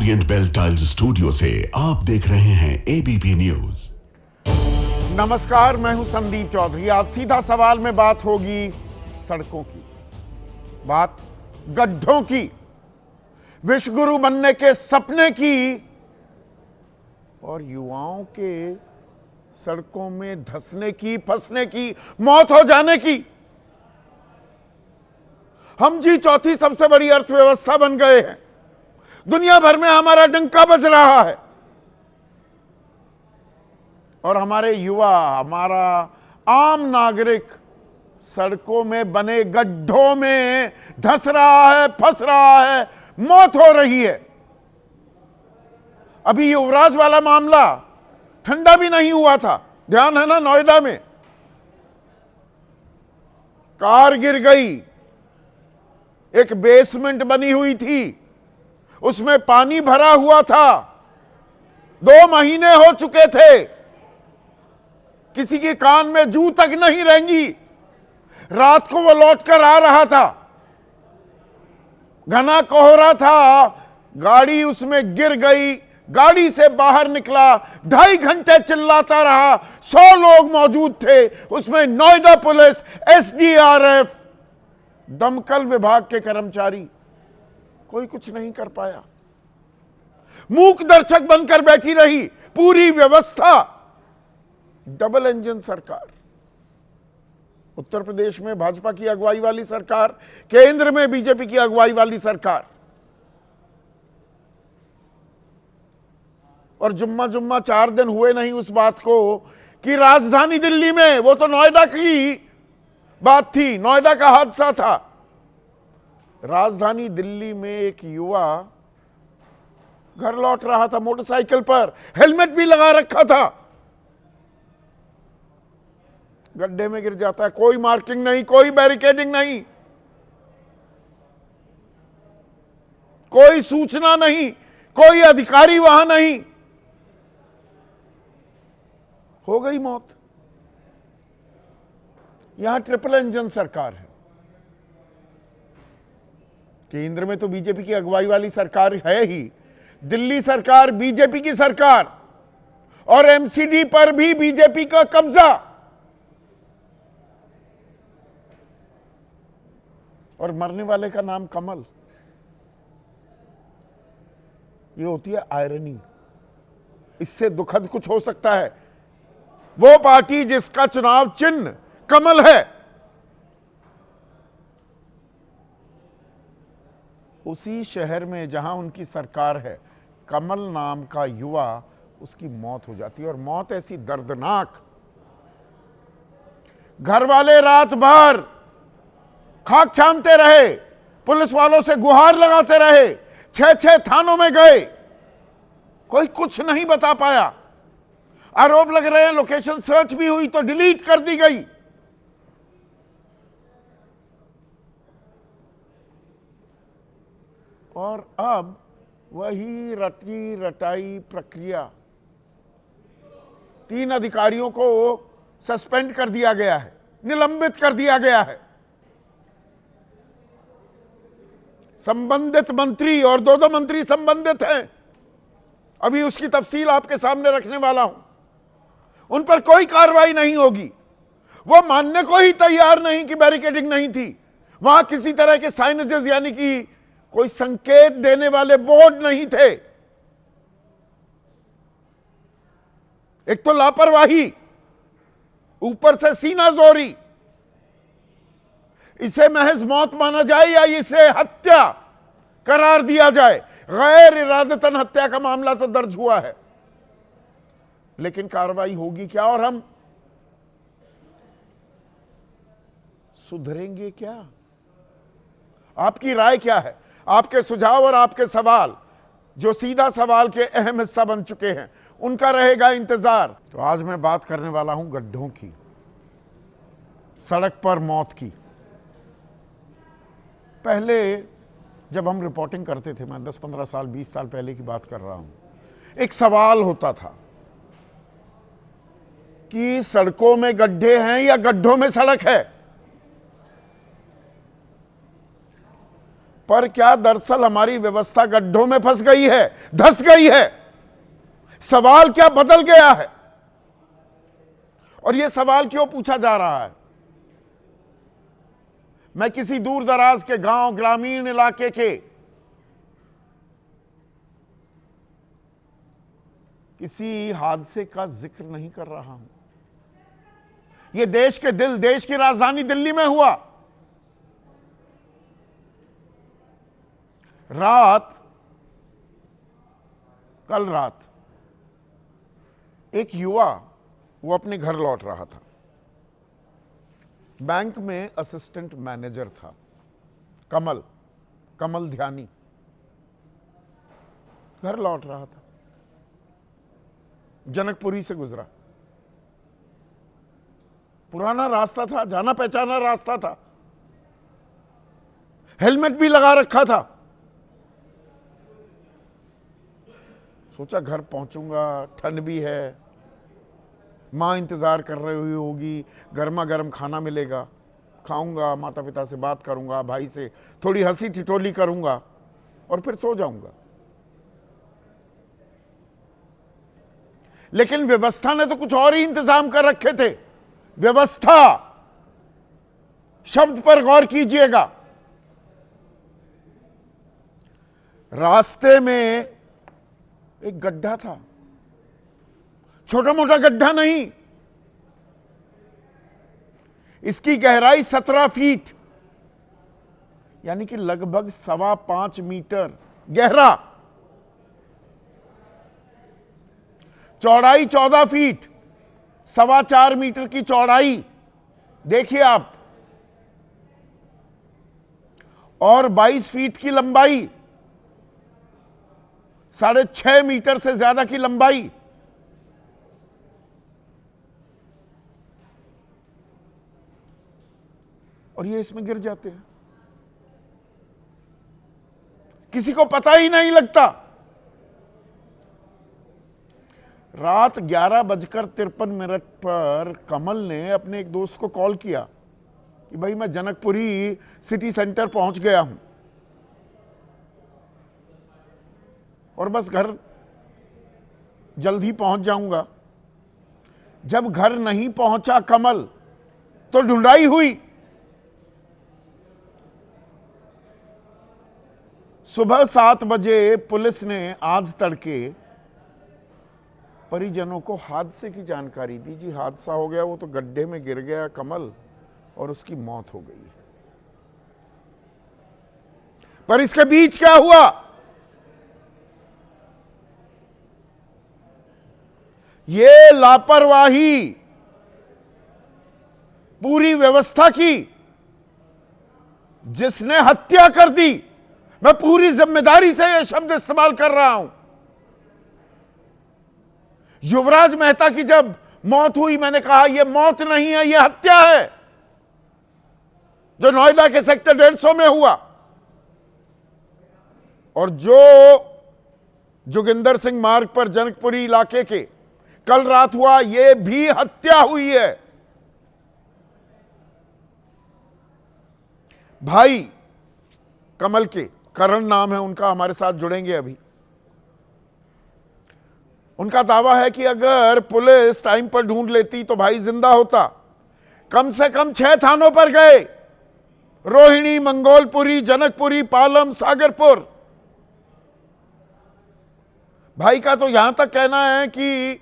Orient bell tiles studio से आप देख रहे हैं एबीपी न्यूज। नमस्कार, मैं हूं संदीप चौधरी। आज सीधा सवाल में बात होगी सड़कों की, बात गड्ढों की, विश्वगुरु बनने के सपने की और युवाओं के सड़कों में धंसने की, फंसने की, मौत हो जाने की। हम जी चौथी सबसे बड़ी अर्थव्यवस्था बन गए हैं। दुनिया भर में हमारा डंका बज रहा है और हमारे युवा, हमारा आम नागरिक सड़कों में बने गड्ढों में धंस रहा है, फंस रहा है, मौत हो रही है। अभी युवराज वाला मामला ठंडा भी नहीं हुआ था, ध्यान है ना? नोएडा में कार गिर गई, एक बेसमेंट बनी हुई थी, उसमें पानी भरा हुआ था, 2 महीने हो चुके थे, किसी के कान में जू तक नहीं रेंगी। रात को वो लौटकर आ रहा था, घना कोहरा था, गाड़ी उसमें गिर गई, गाड़ी से बाहर निकला, 2.5 घंटे चिल्लाता रहा। 100 लोग मौजूद थे उसमें, नोएडा पुलिस, एसडीआरएफ, दमकल विभाग के कर्मचारी, कोई कुछ नहीं कर पाया। मूक दर्शक बनकर बैठी रही पूरी व्यवस्था। डबल इंजन सरकार, उत्तर प्रदेश में भाजपा की अगुवाई वाली सरकार, केंद्र में बीजेपी की अगुवाई वाली सरकार। और जुम्मा 4 दिन हुए नहीं उस बात को कि राजधानी दिल्ली में, वो तो नोएडा की बात थी, नोएडा का हादसा था। राजधानी दिल्ली में एक युवा घर लौट रहा था मोटरसाइकिल पर, हेलमेट भी लगा रखा था, गड्ढे में गिर जाता है। कोई मार्किंग नहीं, कोई बैरिकेडिंग नहीं, कोई सूचना नहीं, कोई अधिकारी वहां नहीं, हो गई मौत। यहां ट्रिपल इंजन सरकार है। केंद्र में तो बीजेपी की अगुवाई वाली सरकार है ही, दिल्ली सरकार बीजेपी की सरकार, और एमसीडी पर भी बीजेपी का कब्जा। और मरने वाले का नाम कमल। ये होती है आयरनी। इससे दुखद कुछ हो सकता है? वो पार्टी जिसका चुनाव चिन्ह कमल है, उसी शहर में जहां उनकी सरकार है, कमल नाम का युवा, उसकी मौत हो जाती है। और मौत ऐसी दर्दनाक, घर वाले रात भर खाक छानते रहे, पुलिस वालों से गुहार लगाते रहे, 6 थानों में गए, कोई कुछ नहीं बता पाया। आरोप लग रहे हैं लोकेशन सर्च भी हुई तो डिलीट कर दी गई। और अब वही रटी रटाई प्रक्रिया, 3 अधिकारियों को सस्पेंड कर दिया गया है, निलंबित कर दिया गया है। संबंधित मंत्री, और 2 मंत्री संबंधित हैं, अभी उसकी तफसील आपके सामने रखने वाला हूं। उन पर कोई कार्रवाई नहीं होगी। वो मानने को ही तैयार नहीं कि बैरिकेडिंग नहीं थी, वहां किसी तरह के साइनेजेस यानी कि कोई संकेत देने वाले बोर्ड नहीं थे। एक तो लापरवाही, ऊपर से सीना जोरी। इसे महज मौत माना जाए या इसे हत्या करार दिया जाए? गैर इरादतन हत्या का मामला तो दर्ज हुआ है, लेकिन कार्रवाई होगी क्या? और हम सुधरेंगे क्या? आपकी राय क्या है? आपके सुझाव और आपके सवाल, जो सीधा सवाल के अहम हिस्सा बन चुके हैं, उनका रहेगा इंतजार। तो आज मैं बात करने वाला हूं गड्ढों की, सड़क पर मौत की। पहले जब हम रिपोर्टिंग करते थे, मैं 10-15 साल, 20 साल पहले की बात कर रहा हूं, एक सवाल होता था कि सड़कों में गड्ढे हैं या गड्ढों में सड़क है। पर क्या दरअसल हमारी व्यवस्था गड्ढों में फंस गई है, धंस गई है? सवाल क्या बदल गया है? और यह सवाल क्यों पूछा जा रहा है? मैं किसी दूर दराज के गांव, ग्रामीण इलाके के किसी हादसे का जिक्र नहीं कर रहा हूं। यह देश के दिल, देश की राजधानी दिल्ली में हुआ। कल रात एक युवा, वो अपने घर लौट रहा था, बैंक में असिस्टेंट मैनेजर था, कमल ध्यानी, घर लौट रहा था, जनकपुरी से गुजरा। पुराना रास्ता था, जाना पहचाना रास्ता था, हेलमेट भी लगा रखा था। सोचा घर पहुंचूंगा, ठंड भी है, मां इंतजार कर रही हुई होगी, गर्मा गर्म खाना मिलेगा, खाऊंगा, माता पिता से बात करूंगा, भाई से थोड़ी हंसी ठिठोली करूंगा और फिर सो जाऊंगा। लेकिन व्यवस्था ने तो कुछ और ही इंतजाम कर रखे थे। व्यवस्था शब्द पर गौर कीजिएगा। रास्ते में एक गड्ढा था, छोटा मोटा गड्ढा नहीं, इसकी गहराई 17 फीट, यानी कि लगभग 5.25 मीटर गहरा, चौड़ाई 14 फीट, 4.25 मीटर की चौड़ाई देखिए आप, और 22 फीट की लंबाई, 6.5 मीटर से ज्यादा की लंबाई। और ये इसमें गिर जाते हैं, किसी को पता ही नहीं लगता। रात 11:53 पर कमल ने अपने एक दोस्त को कॉल किया कि भाई मैं जनकपुरी सिटी सेंटर पहुंच गया हूं और बस घर जल्द ही पहुंच जाऊंगा। जब घर नहीं पहुंचा कमल तो ढूंढाई हुई। सुबह 7 बजे पुलिस ने आज तड़के परिजनों को हादसे की जानकारी दी। जी हादसा हो गया, वो तो गड्ढे में गिर गया कमल और उसकी मौत हो गई। पर इसके बीच क्या हुआ? ये लापरवाही पूरी व्यवस्था की, जिसने हत्या कर दी। मैं पूरी जिम्मेदारी से यह शब्द इस्तेमाल कर रहा हूं। युवराज मेहता की जब मौत हुई, मैंने कहा यह मौत नहीं है, यह हत्या है, जो नोएडा के सेक्टर 150 में हुआ। और जो जोगिंदर सिंह मार्ग पर जनकपुरी इलाके के कल रात हुआ, यह भी हत्या हुई है। भाई कमल के, करण नाम है उनका, हमारे साथ जुड़ेंगे अभी। उनका दावा है कि अगर पुलिस टाइम पर ढूंढ लेती तो भाई जिंदा होता। कम से कम 6 थानों पर गए, रोहिणी, मंगोलपुरी, जनकपुरी, पालम, सागरपुर। भाई का तो यहां तक कहना है कि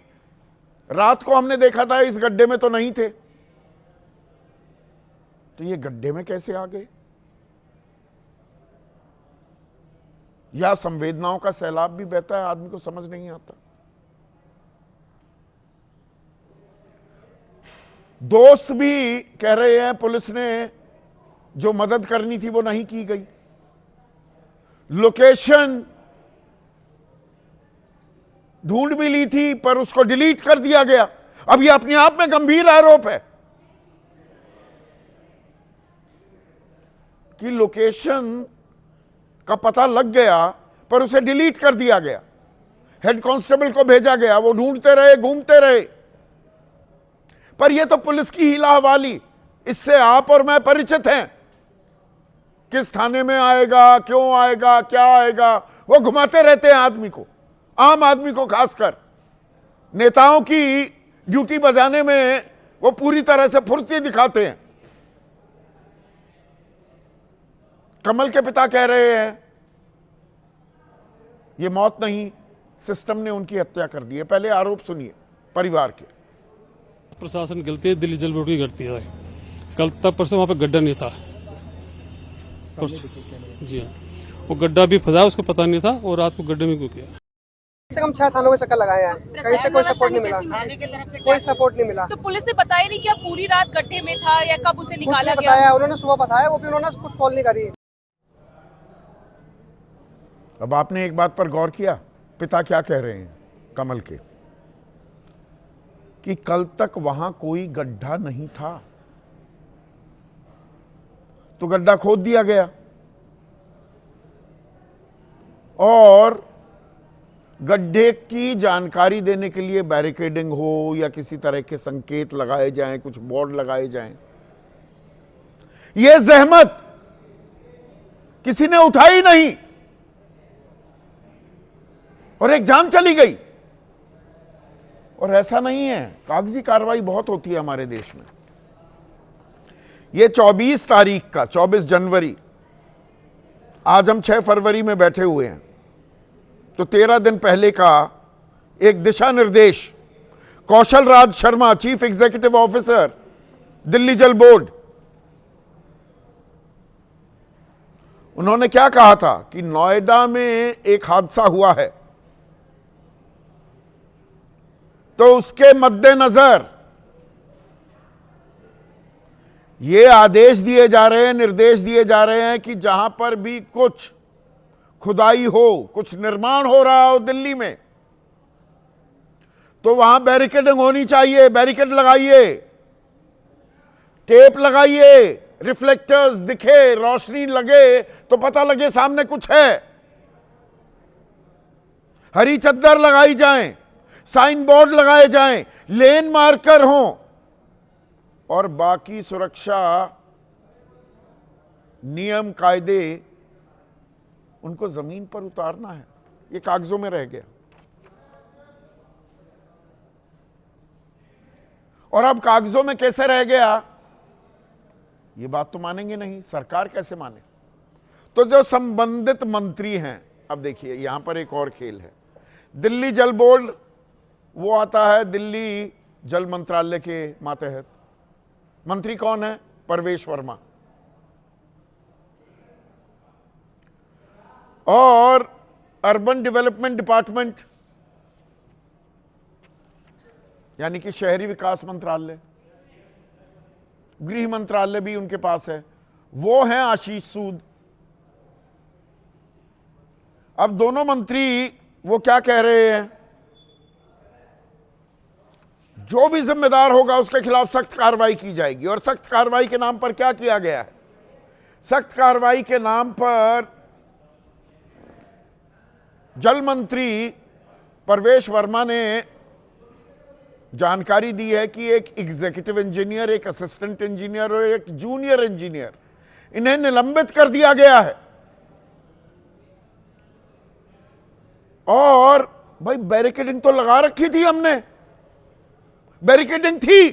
रात को हमने देखा था इस गड्ढे में तो नहीं थे, तो ये गड्ढे में कैसे आ गए? या संवेदनाओं का सैलाब भी बहता है, आदमी को समझ नहीं आता। दोस्त भी कह रहे हैं पुलिस ने जो मदद करनी थी वो नहीं की गई। लोकेशन ढूंढ भी ली थी पर उसको डिलीट कर दिया गया। अब ये अपने आप में गंभीर आरोप है कि लोकेशन का पता लग गया पर उसे डिलीट कर दिया गया। हेड कांस्टेबल को भेजा गया, वो ढूंढते रहे, घूमते रहे। पर यह तो पुलिस की हीला हवाली, इससे आप और मैं परिचित हैं। किस थाने में आएगा, क्यों आएगा, क्या आएगा, वो घुमाते रहते हैं आदमी को, आम आदमी को खासकर। नेताओं की ड्यूटी बजाने में वो पूरी तरह से फुर्ती दिखाते हैं। कमल के पिता कह रहे हैं ये मौत नहीं, सिस्टम ने उनकी हत्या कर दी है। पहले आरोप सुनिए परिवार के। प्रशासन गलती है, दिल्ली जल बोर्ड की गलती है। कल तक परसों वहाँ पे गड्ढा नहीं था। जी हाँ, वो गड्ढा भी फंसा, उसको पता नहीं था और रात को गड्ढे में क्यों किया। कम से कम 6 थानों में चक्कर लगाए हैं, कहीं से कोई सपोर्ट नहीं मिला, कोई सपोर्ट नहीं मिला। तो पुलिस ने बताया नहीं क्या पूरी रात गड्ढे में था या कब उसे निकाला गया? बताया उन्होंने, सुबह बताया, वो भी उन्होंने खुद कॉल नहीं करी। अब आपने एक बात पर गौर किया, पिता क्या कह रहे हैं कमल के, कि कल तक वहां कोई गड्ढा नहीं था, तो गड्ढा खोद दिया गया और गड्ढे की जानकारी देने के लिए बैरिकेडिंग हो या किसी तरह के संकेत लगाए जाएं, कुछ बोर्ड लगाए जाएं, यह जहमत किसी ने उठाई नहीं और एक जान चली गई। और ऐसा नहीं है, कागजी कार्रवाई बहुत होती है हमारे देश में। ये 24 तारीख का, 24 जनवरी, आज हम 6 फरवरी में बैठे हुए हैं, तो 13 दिन पहले का एक दिशा निर्देश Kaushal Raj Sharma, chief executive officer, Delhi Jal Board, उन्होंने क्या कहा था कि नोएडा में एक हादसा हुआ है, तो उसके मद्देनजर ये आदेश दिए जा रहे हैं, निर्देश दिए जा रहे हैं कि जहां पर भी कुछ खुदाई हो, कुछ निर्माण हो रहा हो दिल्ली में, तो वहां बैरिकेडिंग होनी चाहिए। बैरिकेड लगाइए, टेप लगाइए, रिफ्लेक्टर्स दिखे, रोशनी लगे तो पता लगे सामने कुछ है। हरी चद्दर लगाई जाएं, साइन बोर्ड लगाए जाएं, लेन मार्कर हों और बाकी सुरक्षा नियम कायदे उनको जमीन पर उतारना है। ये कागजों में रह गया और अब कागजों में कैसे रह गया, ये बात तो मानेंगे नहीं, सरकार कैसे माने। तो जो संबंधित मंत्री हैं, अब देखिए यहां पर एक और खेल है। दिल्ली जल बोर्ड वो आता है दिल्ली जल मंत्रालय के मातहत। मंत्री कौन है? परवेश वर्मा। और अर्बन डेवलपमेंट डिपार्टमेंट यानी कि शहरी विकास मंत्रालय, गृह मंत्रालय भी उनके पास है, वो हैं आशीष सूद। अब दोनों मंत्री वो क्या कह रहे हैं, जो भी जिम्मेदार होगा उसके खिलाफ सख्त कार्रवाई की जाएगी। और सख्त कार्रवाई के नाम पर क्या किया गया है? सख्त कार्रवाई के नाम पर जल मंत्री परवेश वर्मा ने जानकारी दी है कि एक एग्जीक्यूटिव इंजीनियर, एक असिस्टेंट इंजीनियर और एक जूनियर इंजीनियर, इन्हें निलंबित कर दिया गया है। और भाई बैरिकेडिंग तो लगा रखी थी हमने, बैरिकेडिंग थी,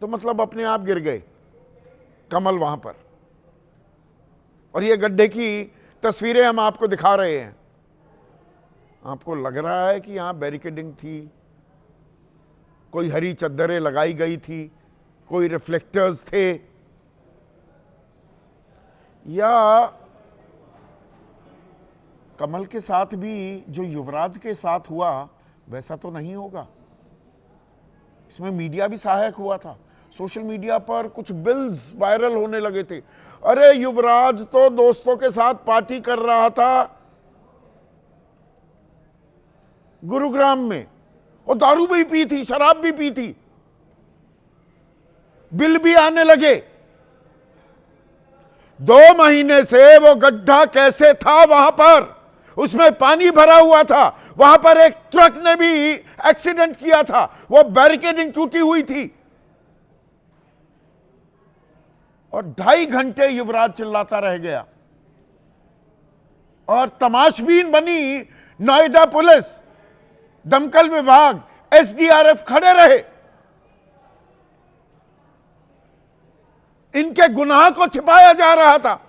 तो मतलब अपने आप गिर गए कमल वहां पर। और ये गड्ढे की तस्वीरें हम आपको दिखा रहे हैं। आपको लग रहा है कि यहां बैरिकेडिंग थी, कोई हरी चद्दरें लगाई गई थी, कोई रिफ्लेक्टर्स थे, या कमल के साथ भी जो युवराज के साथ हुआ वैसा तो नहीं होगा। इसमें मीडिया भी सहायक हुआ था। सोशल मीडिया पर कुछ बिल्स वायरल होने लगे थे, अरे युवराज तो दोस्तों के साथ पार्टी कर रहा था गुरुग्राम में, और दारू भी पी थी, शराब भी पी थी, बिल भी आने लगे। 2 महीने से वो गड्ढा कैसे था वहां पर, उसमें पानी भरा हुआ था, वहां पर एक ट्रक ने भी एक्सीडेंट किया था, वो बैरिकेडिंग टूटी हुई थी। और 2.5 घंटे युवराज चिल्लाता रह गया और तमाशबीन बनी नोएडा पुलिस, दमकल विभाग, एसडीआरएफ खड़े रहे। इनके गुनाह को छिपाया जा रहा था,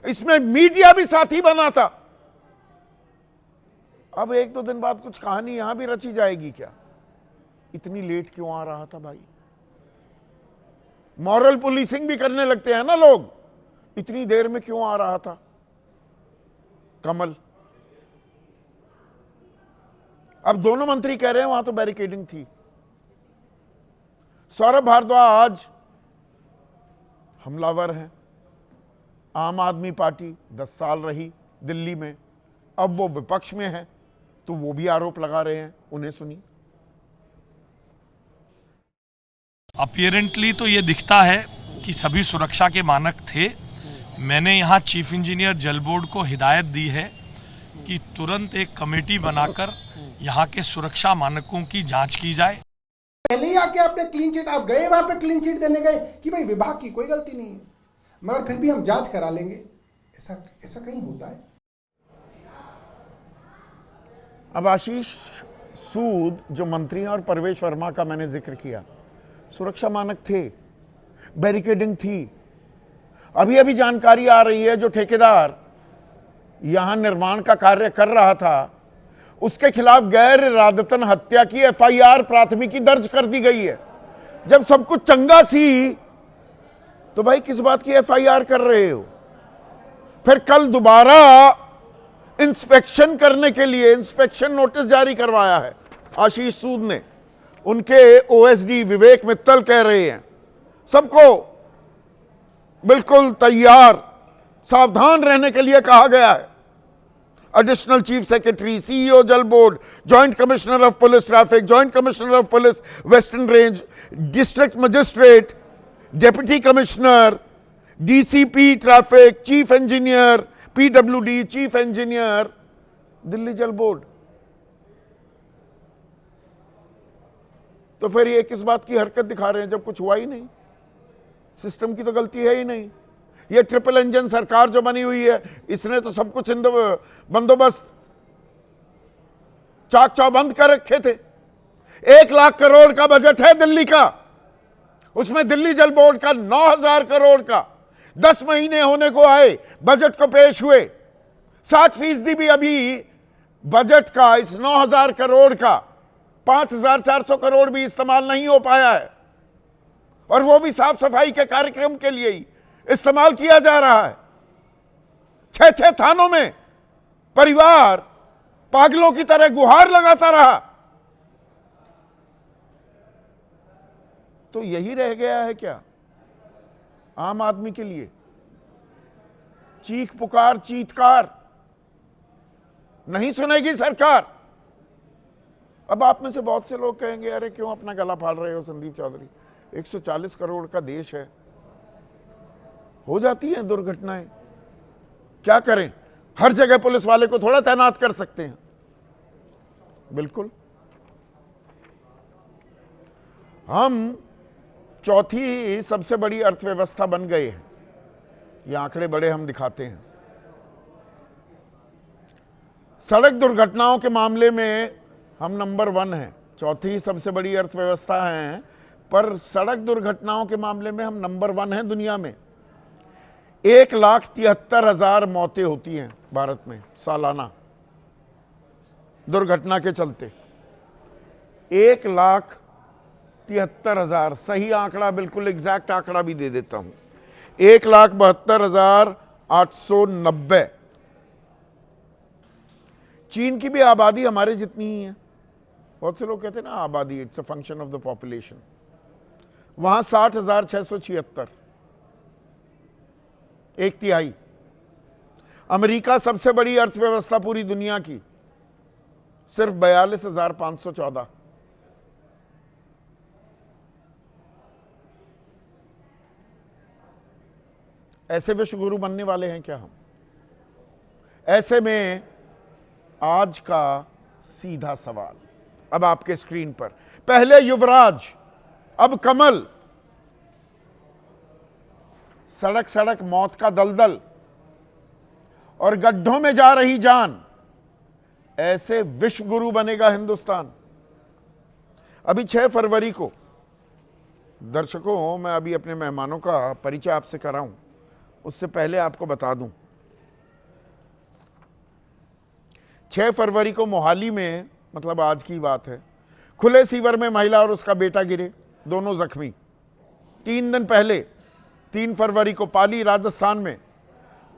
इसमें मीडिया भी साथी बना था। अब 1-2 दिन बाद कुछ कहानी यहां भी रची जाएगी क्या? इतनी लेट क्यों आ रहा था भाई? मॉरल पुलिसिंग भी करने लगते हैं ना लोग, इतनी देर में क्यों आ रहा था कमल? अब दोनों मंत्री कह रहे हैं वहां तो बैरिकेडिंग थी। सौरभ भारद्वाज हमलावर हैं, आम आदमी पार्टी 10 साल रही दिल्ली में, अब वो विपक्ष में है तो वो भी आरोप लगा रहे हैं, उन्हें सुनिए। अपीयरेंटली तो ये दिखता है कि सभी सुरक्षा के मानक थे। मैंने यहाँ चीफ इंजीनियर जल बोर्ड को हिदायत दी है कि तुरंत एक कमेटी बनाकर यहाँ के सुरक्षा मानकों की जांच की जाए। पहले ही आके आपने क्लीन चिट, आप गए वहां पे क्लीन चिट देने गए कि भाई विभाग की कोई गलती नहीं है, मगर फिर भी हम जांच करा लेंगे। ऐसा कहीं होता है? अब आशीष सूद जो मंत्री हैं और परवेश वर्मा का मैंने जिक्र किया, सुरक्षा मानक थे, बैरिकेडिंग थी। अभी अभी जानकारी आ रही है जो ठेकेदार यहां निर्माण का कार्य कर रहा था उसके खिलाफ गैर इरादतन हत्या की एफआईआर प्राथमिकी दर्ज कर दी गई है। जब सब कुछ चंगा सी तो भाई किस बात की एफआईआर कर रहे हो? फिर कल दोबारा इंस्पेक्शन करने के लिए इंस्पेक्शन नोटिस जारी करवाया है आशीष सूद ने। उनके ओएसडी विवेक मित्तल कह रहे हैं सबको बिल्कुल तैयार सावधान रहने के लिए कहा गया है। एडिशनल चीफ सेक्रेटरी, सीईओ जल board, joint commissioner of police traffic, joint commissioner of police western range, district magistrate, deputy commissioner, DCP traffic, chief engineer PWD, chief engineer Delhi Jal board. तो फिर ये किस बात की हरकत दिखा रहे हैं जब कुछ हुआ ही नहीं? सिस्टम की तो गलती है ही नहीं। ये ट्रिपल इंजन सरकार जो बनी हुई है इसने तो सब कुछ बंदोबस्त चाक चौबंद कर रखे थे। 1 लाख करोड़ का बजट है दिल्ली का, उसमें दिल्ली जल बोर्ड का 9,000 करोड़ का 10 महीने होने को आए, बजट को पेश हुए। 60% भी अभी बजट का इस 9,000 करोड़ का 5,400 करोड़ भी इस्तेमाल नहीं हो पाया है, और वो भी साफ सफाई के कार्यक्रम के लिए ही इस्तेमाल किया जा रहा है। 6 थानों में परिवार पागलों की तरह गुहार लगाता रहा। तो यही रह गया है क्या आम आदमी के लिए? चीख पुकार चीत्कार नहीं सुनेगी सरकार। अब आप में से बहुत से लोग कहेंगे अरे क्यों अपना गला फाड़ रहे हो संदीप चौधरी, 140 करोड़ का देश है, हो जाती हैं दुर्घटनाएं, क्या करें? हर जगह पुलिस वाले को थोड़ा तैनात कर सकते हैं। बिल्कुल, हम चौथी सबसे बड़ी अर्थव्यवस्था बन गए हैं। ये आंकड़े बड़े हम दिखाते हैं। सड़क दुर्घटनाओं के मामले में हम नंबर 1 हैं, चौथी सबसे बड़ी अर्थव्यवस्था है, पर सड़क दुर्घटनाओं के मामले में हम नंबर 1 हैं दुनिया में। 1,73,000 मौतें होती हैं भारत में सालाना दुर्घटना के चलते। 1,73,000, सही आंकड़ा, बिल्कुल एग्जैक्ट आंकड़ा भी दे देता हूं, 1,72,890। चीन की भी आबादी हमारे जितनी ही है। बहुत से लोग कहते हैं ना आबादी it's a function of the population. वहां 60,676, 1/3। अमेरिका सबसे बड़ी अर्थव्यवस्था पूरी दुनिया की, सिर्फ 42,514। ऐसे विश्व गुरु बनने वाले हैं क्या हम? ऐसे में आज का सीधा सवाल अब आपके स्क्रीन पर, पहले युवराज अब कमल, सड़क सड़क मौत का दलदल और गड्ढों में जा रही जान, ऐसे विश्व गुरु बनेगा हिंदुस्तान। अभी 6 फरवरी को, दर्शकों मैं अभी अपने मेहमानों का परिचय आपसे कराऊं, उससे पहले आपको बता दूं, 6 फरवरी को मोहाली में, मतलब आज की बात है, खुले सीवर में महिला और उसका बेटा गिरे, दोनों जख्मी। 3 दिन पहले 3 फरवरी को पाली राजस्थान में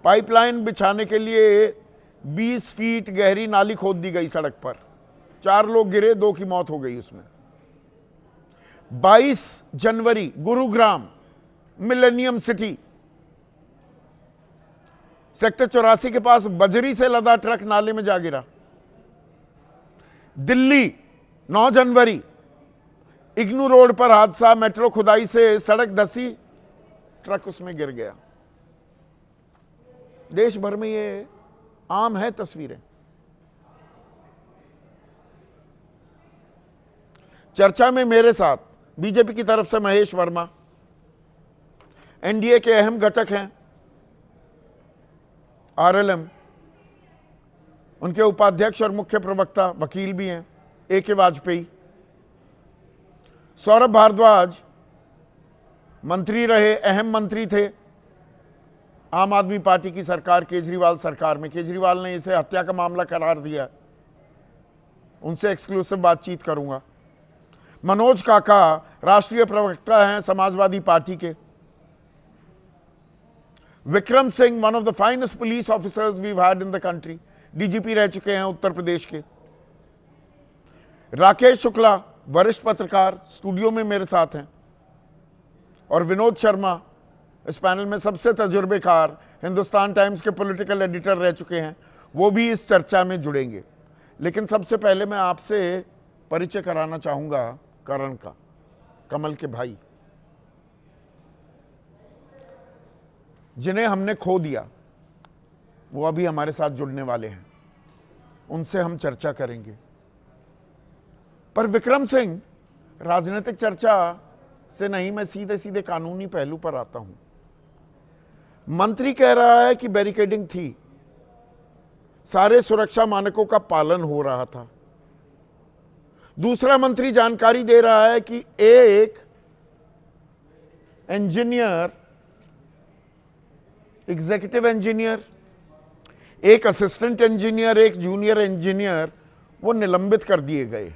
पाइपलाइन बिछाने के लिए 20 फीट गहरी नाली खोद दी गई सड़क पर, 4 लोग गिरे, 2 की मौत हो गई उसमें। 22 जनवरी गुरुग्राम मिलेनियम सिटी, सेक्टर 84 के पास बजरी से लदा ट्रक नाले में जा गिरा। दिल्ली 9 जनवरी इग्नू रोड पर हादसा, मेट्रो खुदाई से सड़क धसी, ट्रक उसमें गिर गया। देश भर में ये आम है तस्वीरें। चर्चा में मेरे साथ बीजेपी की तरफ से महेश वर्मा, एनडीए के अहम घटक हैं आरएलएम, उनके उपाध्यक्ष और मुख्य प्रवक्ता वकील भी हैं ए.के. वाजपेयी, सौरभ भारद्वाज मंत्री रहे, अहम मंत्री थे आम आदमी पार्टी की सरकार, केजरीवाल सरकार में। केजरीवाल ने इसे हत्या का मामला करार दिया, उनसे एक्सक्लूसिव बातचीत करूंगा। मनोज काका राष्ट्रीय प्रवक्ता हैं समाजवादी पार्टी के। Vikram Singh, one of the finest police officers we've had in the country, DGP रह चुके हैं उत्तर प्रदेश के। राकेश शुक्ला वरिष्ठ पत्रकार स्टूडियो में मेरे साथ हैं, और विनोद शर्मा इस पैनल में सबसे तजुर्बेकार, हिंदुस्तान टाइम्स के पॉलिटिकल एडिटर रह चुके हैं, वो भी इस चर्चा में जुड़ेंगे। लेकिन सबसे पहले मैं आपसे परिचय कराना चाहूंगा करण का, कमल के भाई, जिन्हें हमने खो दिया, वो अभी हमारे साथ जुड़ने वाले हैं, उनसे हम चर्चा करेंगे। पर विक्रम सिंह, राजनीतिक चर्चा से नहीं, मैं सीधे सीधे कानूनी पहलू पर आता हूं। मंत्री कह रहा है कि बैरिकेडिंग थी, सारे सुरक्षा मानकों का पालन हो रहा था। दूसरा मंत्री जानकारी दे रहा है कि एक इंजीनियर, एग्जीक्यूटिव इंजीनियर, एक असिस्टेंट इंजीनियर, एक जूनियर इंजीनियर, वो निलंबित कर दिए गए।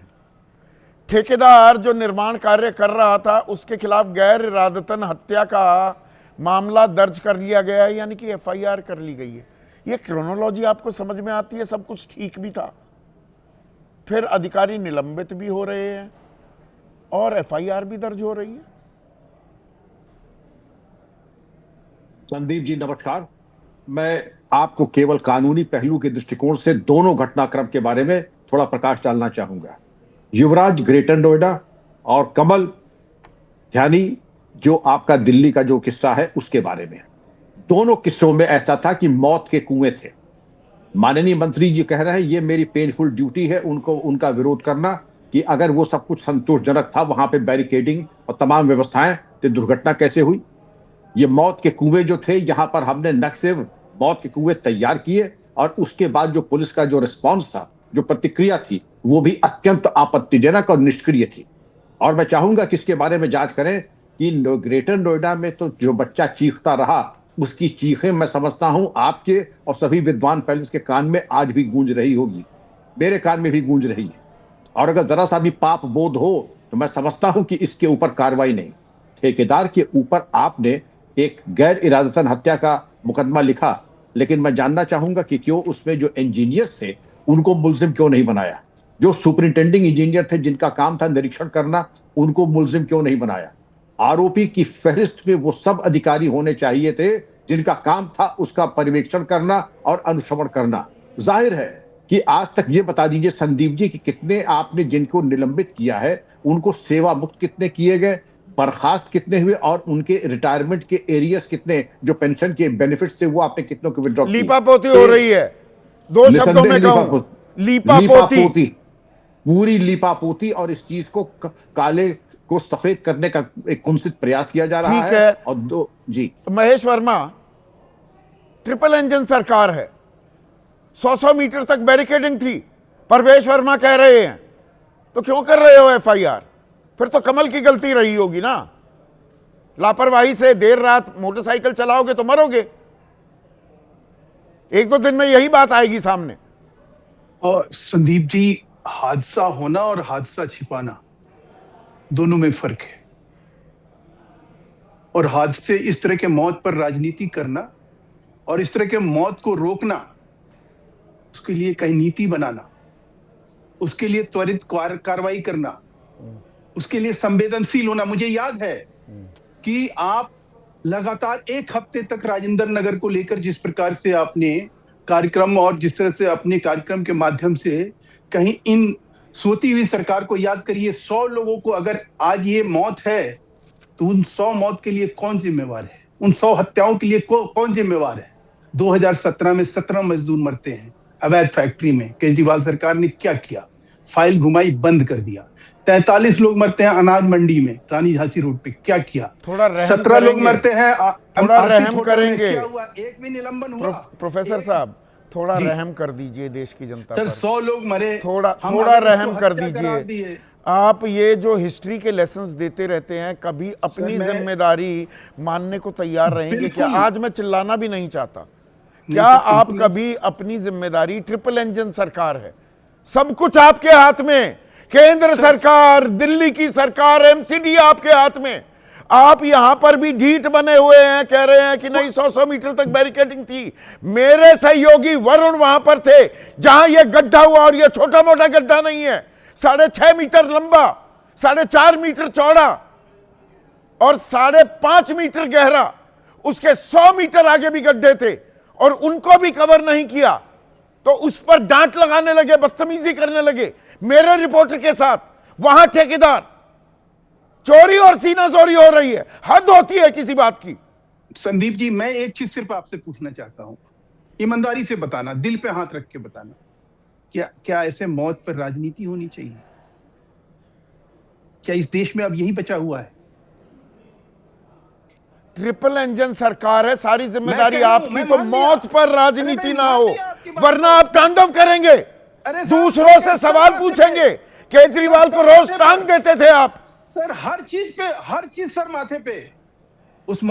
ठेकेदार जो निर्माण कार्य कर रहा था उसके खिलाफ गैर इरादतन हत्या का मामला दर्ज कर लिया गया है, यानी कि एफआईआर कर ली गई है। ये क्रोनोलॉजी आपको समझ में आती है? सब कुछ ठीक भी था, फिर अधिकारी निलंबित भी हो रहे हैं और एफआईआर भी दर्ज हो रही है। संदीप जी नमस्कार। मैं आपको केवल कानूनी पहलू के दृष्टिकोण से दोनों घटनाक्रम के बारे में थोड़ा प्रकाश डालना चाहूंगा। युवराज ग्रेटर नोएडा और कमल ध्यानी जो आपका दिल्ली का जो किस्सा है उसके बारे में, दोनों किस्सों में ऐसा था कि मौत के कुएं थे। माननीय मंत्री जी कह रहे हैं ये मेरी पेनफुल ड्यूटी है उनको उनका विरोध करना, कि अगर वो सब कुछ संतोषजनक था, वहां पे बैरिकेडिंग और तमाम व्यवस्थाएं, तो दुर्घटना कैसे हुई। ये मौत के कुएं जो थे, यहां पर हमने न सिर्फ मौत के कुएं तैयार किए, और उसके बाद जो पुलिस का जो रिस्पॉन्स था, जो प्रतिक्रिया थी, वो भी अत्यंत आपत्तिजनक और निष्क्रिय थी। और मैं चाहूंगा कि इसके बारे में जांच करें कि ग्रेटर नोएडा में तो जो बच्चा चीखता रहा, उसकी चीखें मैं समझता हूं आपके और सभी विद्वान पैलेस के कान में आज भी गूंज रही होगी, मेरे कान में भी गूंज रही है। और अगर जरा सा भी पाप बोध हो तो मैं समझता हूं कि इसके ऊपर कार्रवाई नहीं। ठेकेदार के ऊपर आपने एक गैर इरादतन हत्या का मुकदमा लिखा, लेकिन मैं जानना चाहूंगा कि क्यों उसमें जो इंजीनियर्स थे उनको मुलजिम क्यों नहीं बनाया। जो सुपरिंटेंडिंग इंजीनियर थे जिनका काम था निरीक्षण करना, उनको मुलजिम क्यों नहीं बनाया। आरोपी की फहरिस्त में वो सब अधिकारी होने चाहिए थे जिनका काम था उसका पर्यवेक्षण करना और अनुश्रवण करना। जाहिर है कि आज तक ये बता दीजिए संदीप जी कि कितने आपने जिनको निलंबित किया है उनको सेवा मुक्त कितने किए गए, बर्खास्त कितने हुए, और उनके रिटायरमेंट के एरियर्स कितने, जो पेंशन के बेनिफिट्स थे वो आपने कितनों को विड्रॉ किए। लीपापोती हो रही है, दो शब्दों में कहूं, लीपापोती, पूरी लीपापोती। और इस चीज को काले को सफेद करने का एक कुंसित प्रयास किया जा रहा ठीक है। और दो जी महेश वर्मा, ट्रिपल इंजन सरकार है, 100 मीटर तक बैरिकेडिंग थी, परवेश वर्मा कह रहे हैं, तो क्यों कर रहे हो एफआईआर? फिर तो कमल की गलती रही होगी ना। लापरवाही से देर रात मोटरसाइकिल चलाओगे तो मरोगे। एक दो दिन में यही बात आएगी सामने। और संदीप जी, हादसा होना और हादसा छिपाना दोनों में फर्क है। और हादसे, इस तरह के मौत पर राजनीति करना और इस तरह के मौत को रोकना, उसके लिए कहीं नीति बनाना, उसके लिए त्वरित कार्रवाई करना, उसके लिए संवेदनशील होना। मुझे याद है कि आप लगातार 1 हफ्ते तक राजेंद्र नगर को लेकर जिस प्रकार से आपने कार्यक्रम और जिस तरह से अपने कार्यक्रम के माध्यम से कहीं इन सोती हुई सरकार को याद करिए, 100 लोगों को अगर आज ये मौत है तो उन 100 मौत के लिए कौन जिम्मेवार है? उन 100 हत्याओं के लिए कौन जिम्मेवार है? 2017 में 17 मजदूर मरते हैं अवैध फैक्ट्री में। केजरीवाल सरकार ने क्या किया? फाइल घुमाई, बंद कर दिया। 43 लोग मरते हैं अनाज मंडी में, रानी झांसी रोड पे, क्या किया? थोड़ा रहम 17 लोग मरते हैं। थोड़ा रहम करेंगे। क्या हुआ? एक भी निलंबन हुआ? प्रोफेसर साहब, थोड़ा रहम कर दीजिए देश की जनता सर पर। 100 लोग मरे, थोड़ा रहम कर दीजिए। आप ये जो हिस्ट्री के लेसन्स देते रहते हैं, कभी अपनी जिम्मेदारी मानने को तैयार रहेंगे क्या? आज मैं चिल्लाना भी नहीं चाहता। क्या आप कभी अपनी जिम्मेदारी, ट्रिपल इंजन सरकार है, सब कुछ आपके हाथ में, केंद्र सरकार, दिल्ली की सरकार, एमसीडी आपके हाथ में, आप यहां पर भी ढीठ बने हुए हैं, कह रहे हैं कि नहीं 100 मीटर तक बैरिकेडिंग थी। मेरे सहयोगी वरुण वहां पर थे जहां यह गड्ढा हुआ, और यह छोटा मोटा गड्ढा नहीं है, 6.5 मीटर लंबा, 4.5 मीटर चौड़ा और 5.5 मीटर गहरा। उसके 100 मीटर आगे भी गड्ढे थे और उनको भी कवर नहीं किया, तो उस पर डांट लगाने लगे, बदतमीजी करने लगे मेरे रिपोर्टर के साथ। वहां ठेकेदार, चोरी और सीनाजोरी हो रही है, हद होती है किसी बात की। संदीप जी, मैं एक चीज सिर्फ आपसे पूछना चाहता हूं, ईमानदारी से बताना, दिल पे हाथ रख के बताना, क्या ऐसे मौत पर राजनीति होनी चाहिए? क्या इस देश में अब यही बचा हुआ है? ट्रिपल इंजन सरकार है, सारी जिम्मेदारी आपकी, तो मौत पर राजनीति ना हो, वरना आप तांडव करेंगे, दूसरों से सवाल पूछेंगे। केजरीवाल को रोज टांग देते थे आप। सर हर चीज सर माथे पे, उस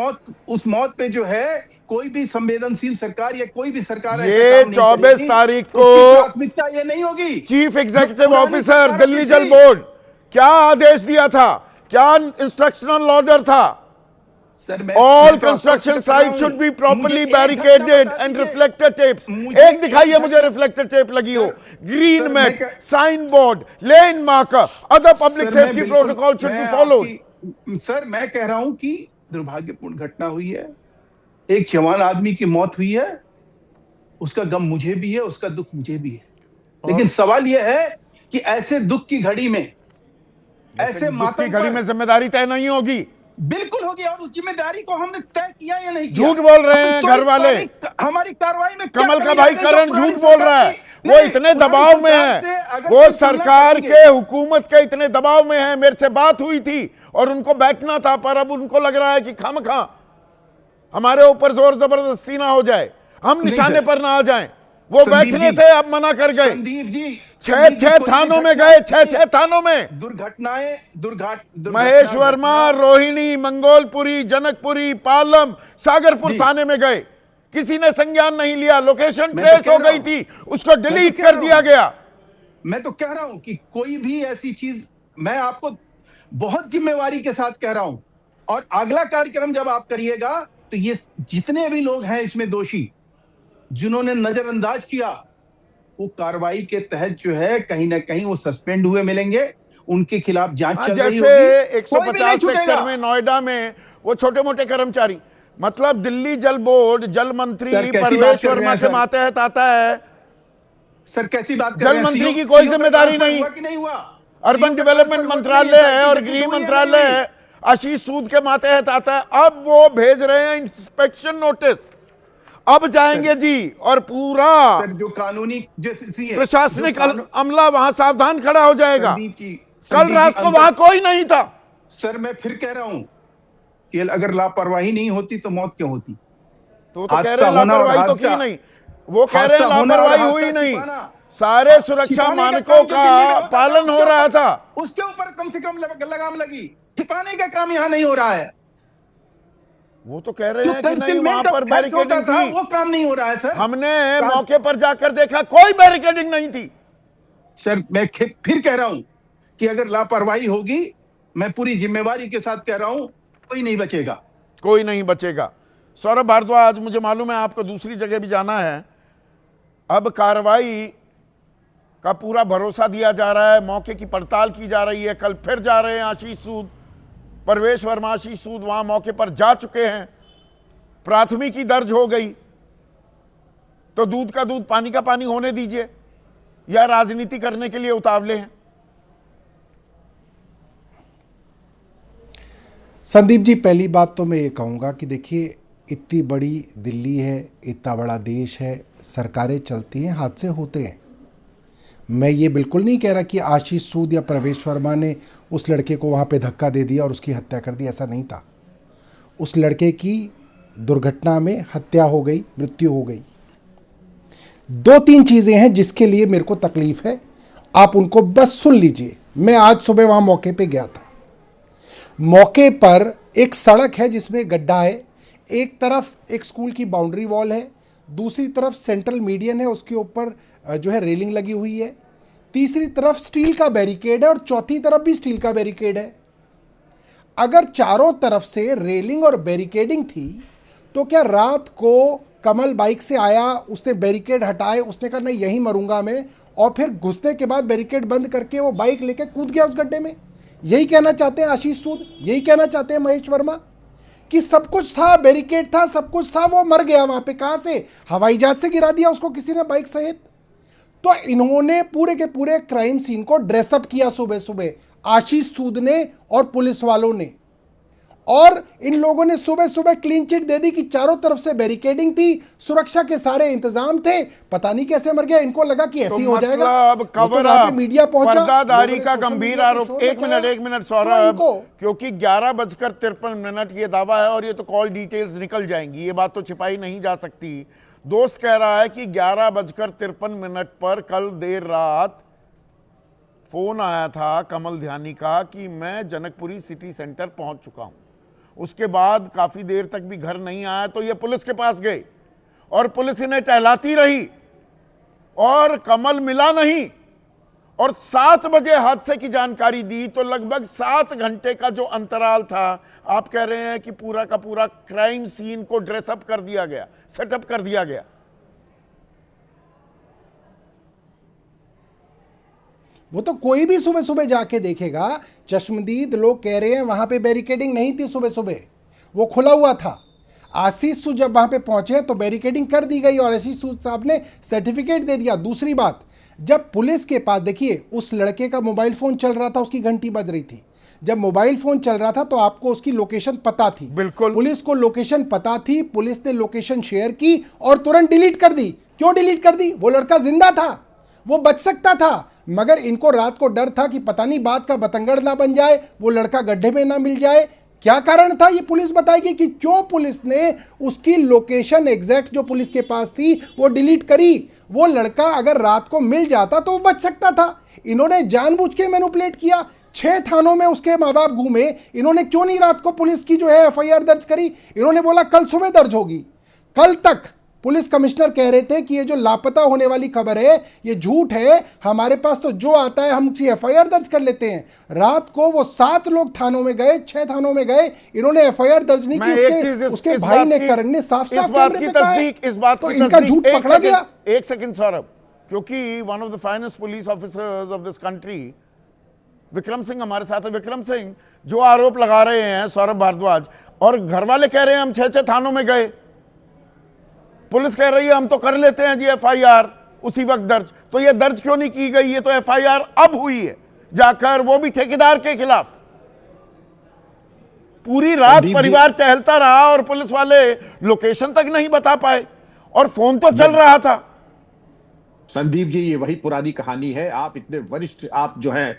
मौत पे जो है कोई भी संवेदनशील सरकार या कोई भी सरकार ये 24 तारीख को प्राथमिकता ये नहीं होगी। Chief executive officer Delhi Jal board क्या आदेश दिया था, क्या इंस्ट्रक्शनल ऑर्डर था? All construction sites should be properly barricaded and reflector tapes. एक दिखाइए मुझे रिफ्लेक्टर टेप लगी हो, green mat, sign board, lane marker, other public safety protocol should be followed. Sir मैं कह रहा हूं कि दुर्भाग्यपूर्ण घटना हुई है, एक जवान आदमी की मौत हुई है, उसका गम मुझे भी है, उसका दुख मुझे भी है, लेकिन सवाल यह है कि ऐसे दुख की घड़ी में, ऐसे मातम की घड़ी में जिम्मेदारी तय नहीं होगी। बिल्कुल होगी, और उस जिम्मेदारी को हमने तय किया या नहीं किया? झूठ बोल रहे हैं घर वाले। हमारी कार्रवाई में कमल का भाई करण झूठ बोल रहा है, वो इतने दबाव में है, वो सरकार के, हुकूमत के इतने दबाव में है। मेरे से बात हुई थी और उनको बैठना था, पर अब उनको लग रहा है कि खामखा हमारे ऊपर जोर जबरदस्ती ना हो जाए, हम निशाने पर ना आ जाएं, वो बैठने से अब मना कर गए। संदीप जी 6 थानों में गए, 6 थानों में दुर्घटनाएं महेश वर्मा, रोहिणी, मंगोलपुरी, जनकपुरी, पालम, सागरपुर थाने में गए, किसी ने संज्ञान नहीं लिया। लोकेशन ट्रेस हो गई थी, उसको डिलीट कर दिया गया। मैं तो कह रहा हूं कि कोई भी ऐसी चीज, मैं आपको बहुत जिम्मेवारी के साथ कह रहा हूं, और अगला कार्यक्रम जब आप करिएगा तो ये जितने भी लोग हैं इसमें दोषी, जिन्होंने नजरअंदाज किया, वो कार्रवाई के तहत जो है कहीं ना कहीं वो सस्पेंड हुए मिलेंगे, उनके खिलाफ जांच चल रही होगी। जैसे 150 सेक्टर में, नोएडा में वो छोटे मोटे कर्मचारी, मतलब दिल्ली जल बोर्ड, जल मंत्री परवेश वर्मा के मातहत आता है। सर कैसी बात कर रहे हैं? जल मंत्री की कोई जिम्मेदारी नहीं, नहीं हुआ। अर्बन डेवलपमेंट मंत्रालय है और गृह मंत्रालय है, आशीष सूद के मातहत आता है। अब वो भेज रहे हैं इंस्पेक्शन नोटिस, अब जाएंगे जी, और पूरा सर जो कानूनी प्रशासनिक अमला वहां सावधान खड़ा हो जाएगा। कल रात को वहां कोई नहीं था, सर मैं फिर कह रहा हूं कि अगर लापरवाही नहीं होती तो मौत क्यों होती? तो कह हादसा रहे हैं होना और लापरवाही तो हादसा- की नहीं, वो कह रहे हैं हादसा होना और लापरवाही हादसा हुई नहीं, छिपाना। सारे सुरक्षा छिपाने का मानकों काम जो दिल्ली में का होता था, पालन हो उसके रहा ऊपर- था। उसके ऊपर कम से कम लगाम लगी। छिपाने का काम यहां नहीं हो रहा है। वो तो कह रहे जो हैं कि नहीं, वहां कंसीलमेंट पर ऑफ फैक्ट होता बैरिकेडिंग था थी। वो काम नहीं हो रहा है सर। हमने मौके पर जाकर देखा, कोई बैरिकेडिंग नहीं थी। सर मैं फिर कह रहा हूं कि अगर लापरवाही होगी, मैं पूरी जिम्मेवारी के साथ कह रहा हूं, कोई नहीं बचेगा। कोई नहीं बचेगा। सौरभ भारद्वाज, मुझे मालूम है आपको दूसरी जगह भी जाना है। अब कार्रवाई का पूरा भरोसा दिया जा रहा है, मौके की पड़ताल की जा रही है। कल फिर जा रहे हैं आशीष सूद, परवेश वर्मा, आशीष सूद वहां मौके पर जा चुके हैं। प्राथमिकी दर्ज हो गई, तो दूध का दूध पानी का पानी होने दीजिए, या राजनीति करने के लिए उतावले हैं? संदीप जी, पहली बात तो मैं ये कहूँगा कि देखिए, इतनी बड़ी दिल्ली है, इतना बड़ा देश है, सरकारें चलती हैं, हादसे होते हैं। मैं ये बिल्कुल नहीं कह रहा कि आशीष सूद या प्रवेश वर्मा ने उस लड़के को वहाँ पे धक्का दे दिया और उसकी हत्या कर दी, ऐसा नहीं था। उस लड़के की दुर्घटना में हत्या हो गई, मृत्यु हो गई। 2-3 चीज़ें हैं जिसके लिए मेरे को तकलीफ है, आप उनको बस सुन लीजिए। मैं आज सुबह वहाँ मौके पे गया था। मौके पर एक सड़क है जिसमें गड्ढा है, एक तरफ एक स्कूल की बाउंड्री वॉल है, दूसरी तरफ सेंट्रल मीडियन है, उसके ऊपर जो है रेलिंग लगी हुई है, तीसरी तरफ स्टील का बैरिकेड है और चौथी तरफ भी स्टील का बैरिकेड है। अगर चारों तरफ से रेलिंग और बैरिकेडिंग थी तो क्या रात को कमल बाइक से आया, उसने बैरिकेड हटाए, उसने कहा नहीं यहीं मरूंगा मैं, और फिर घुसने के बाद बैरिकेड बंद करके वो बाइक लेके कूद गया उस गड्ढे में? यही कहना चाहते हैं आशीष सूद, यही कहना चाहते हैं महेश वर्मा कि सब कुछ था, बैरिकेड था, सब कुछ था, वो मर गया वहां पे? कहां से? हवाई जहाज से गिरा दिया उसको किसी ने बाइक सहित? तो इन्होंने पूरे के पूरे क्राइम सीन को ड्रेसअप किया सुबह सुबह, आशीष सूद ने और पुलिस वालों ने, और इन लोगों ने सुबह सुबह क्लीन चिट दे दी कि चारों तरफ से बैरिकेडिंग थी, सुरक्षा के सारे इंतजाम थे, पता नहीं कैसे मर गया। इनको लगा कि ऐसे ही हो जाएगा। मतलब कवर अप, मीडिया पहुंचा, पर्दादारी का गंभीर आरोप। एक मिनट सौरभ, तो क्योंकि 11:53 ये दावा है और ये तो कॉल डिटेल्स निकल जाएंगी, ये बात तो छिपाई नहीं जा सकती। दोस्त कह रहा है कि 11:53 पर कल देर रात फोन आया था कमल ध्यानी का कि मैं जनकपुरी सिटी सेंटर पहुंच चुका हूं। उसके बाद काफी देर तक भी घर नहीं आया, तो ये पुलिस के पास गए और पुलिस इन्हें टहलाती रही और कमल मिला नहीं, और 7 बजे हादसे की जानकारी दी। तो लगभग 7 घंटे का जो अंतराल था, आप कह रहे हैं कि पूरा का पूरा क्राइम सीन को ड्रेसअप कर दिया गया, सेटअप कर दिया गया। वो तो कोई भी सुबह सुबह जाके देखेगा। चश्मदीद लोग कह रहे हैं वहां पे बैरिकेडिंग नहीं थी, सुबह सुबह वो खुला हुआ था। आशीष सूद जब वहां पे पहुंचे तो बैरिकेडिंग कर दी गई और आशीष सूद साहब ने सर्टिफिकेट दे दिया। दूसरी बात, जब पुलिस के पास, देखिए उस लड़के का मोबाइल फोन चल रहा था, उसकी घंटी बज रही थी। जब मोबाइल फोन चल रहा था तो आपको उसकी लोकेशन पता थी, बिल्कुल पुलिस को लोकेशन पता थी, पुलिस ने लोकेशन शेयर की और तुरंत डिलीट कर दी। क्यों डिलीट कर दी? वो लड़का जिंदा था, वो बच सकता था, मगर इनको रात को डर था कि पता नहीं बात का बतंगड़ ना बन जाए, वो लड़का गड्ढे में ना मिल जाए। क्या कारण था ये पुलिस बताएगी कि क्यों पुलिस ने उसकी लोकेशन एग्जैक्ट जो पुलिस के पास थी वो डिलीट करी। वो लड़का अगर रात को मिल जाता तो वो बच सकता था। इन्होंने जानबूझ के मैनिपुलेट किया। 6 थानों में उसके माँ बाप घूमे, इन्होंने क्यों नहीं रात को पुलिस की जो है एफआईआर दर्ज करी? इन्होंने बोला कल सुबह दर्ज होगी। कल तक पुलिस कमिश्नर कह रहे थे कि ये जो लापता होने वाली खबर है ये झूठ है, हमारे पास तो जो आता है हम उसकी एफआईआर दर्ज कर लेते हैं। रात को वो 7 लोग थानों में गए, 6 थानों में गए, इन्होंने एफआईआर दर्ज नहीं की। उसके भाई ने, करण ने साफ साफ कैमरे पे कहा है, तो इनका झूठ पकड़ा गया। एक सेकंड सौरभ, क्योंकि one of the finest police officers of this country Vikram Singh हमारे साथ है। विक्रम सिंह, जो आरोप लगा रहे हैं सौरभ भारद्वाज, और घर वाले कह रहे हैं हम 6 थानों में गए, पुलिस कह रही है हम तो कर लेते हैं जी एफआईआर उसी वक्त दर्ज, तो ये दर्ज क्यों नहीं की गई? ये तो एफआईआर अब हुई है जाकर, वो भी ठेकेदार के खिलाफ। पूरी रात परिवार टहलता रहा और पुलिस वाले लोकेशन तक नहीं बता पाए, और फोन तो चल रहा था। संदीप जी, ये वही पुरानी कहानी है। आप इतने वरिष्ठ, आप जो है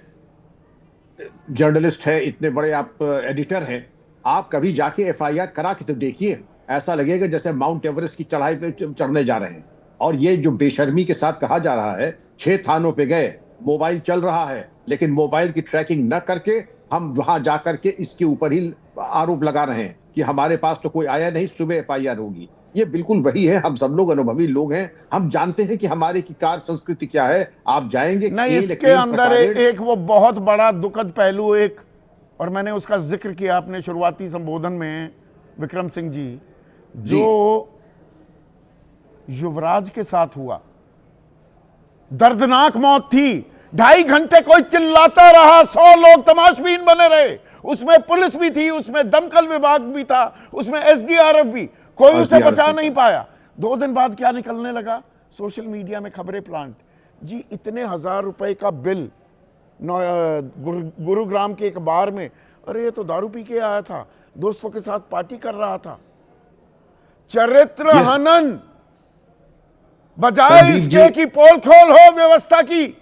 जर्नलिस्ट है, इतने बड़े आप एडिटर हैं, आप कभी जाके एफआईआर करा के तो देखिए, ऐसा लगेगा जैसे माउंट एवरेस्ट की चढ़ाई पे चढ़ने जा रहे हैं। और ये जो बेशर्मी के साथ कहा जा रहा है, 6 थानों पे गए, मोबाइल चल रहा है, लेकिन मोबाइल की ट्रैकिंग न करके हम वहां जाकर के इसके ऊपर ही आरोप लगा रहे हैं कि हमारे पास तो कोई आया नहीं, सुबह एफआईआर होगी। ये बिल्कुल वही है, हम सब लोग अनुभवी लोग हैं, हम जानते हैं कि हमारे की कार्य संस्कृति क्या है। आप जाएंगे नहीं, इसके अंदर एक वो बहुत बड़ा दुखद पहलू एक, और मैंने उसका जिक्र किया अपने शुरुआती संबोधन में, विक्रम सिंह जी, जो युवराज के साथ हुआ, दर्दनाक मौत थी। 2.5 घंटे कोई चिल्लाता रहा, 100 लोग तमाशबीन बने रहे, उसमें पुलिस भी थी, उसमें दमकल विभाग भी था, उसमें एसडीआरएफ भी, कोई उसे बचा नहीं पाया। 2 दिन बाद क्या निकलने लगा सोशल मीडिया में खबरें प्लांट जी, इतने 1000 रुपए का बिल गुरुग्राम के एक बार में, अरे ये तो दारू पी के आया था, दोस्तों के साथ पार्टी कर रहा था। चरित्र हनन, बजाय इसके कि पोल खोल हो व्यवस्था की।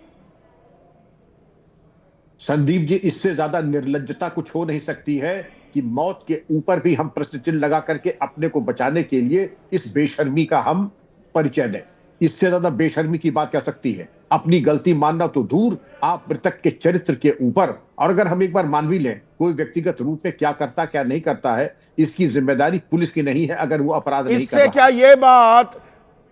संदीप जी, इससे ज्यादा निर्लज्जता कुछ हो नहीं सकती है कि मौत के ऊपर भी हम प्रश्न चिन्ह लगा करके अपने को बचाने के लिए इस बेशर्मी का हम परिचय दें। इससे ज्यादा बेशर्मी की बात क्या सकती है? अपनी गलती मानना तो दूर, आप मृतक के चरित्र के ऊपर, और अगर हम एक बार मान भी लें कोई व्यक्तिगत रूप में क्या करता क्या नहीं करता है, इसकी जिम्मेदारी पुलिस की नहीं है अगर वो अपराध नहीं कर रहा। इससे क्या ये बात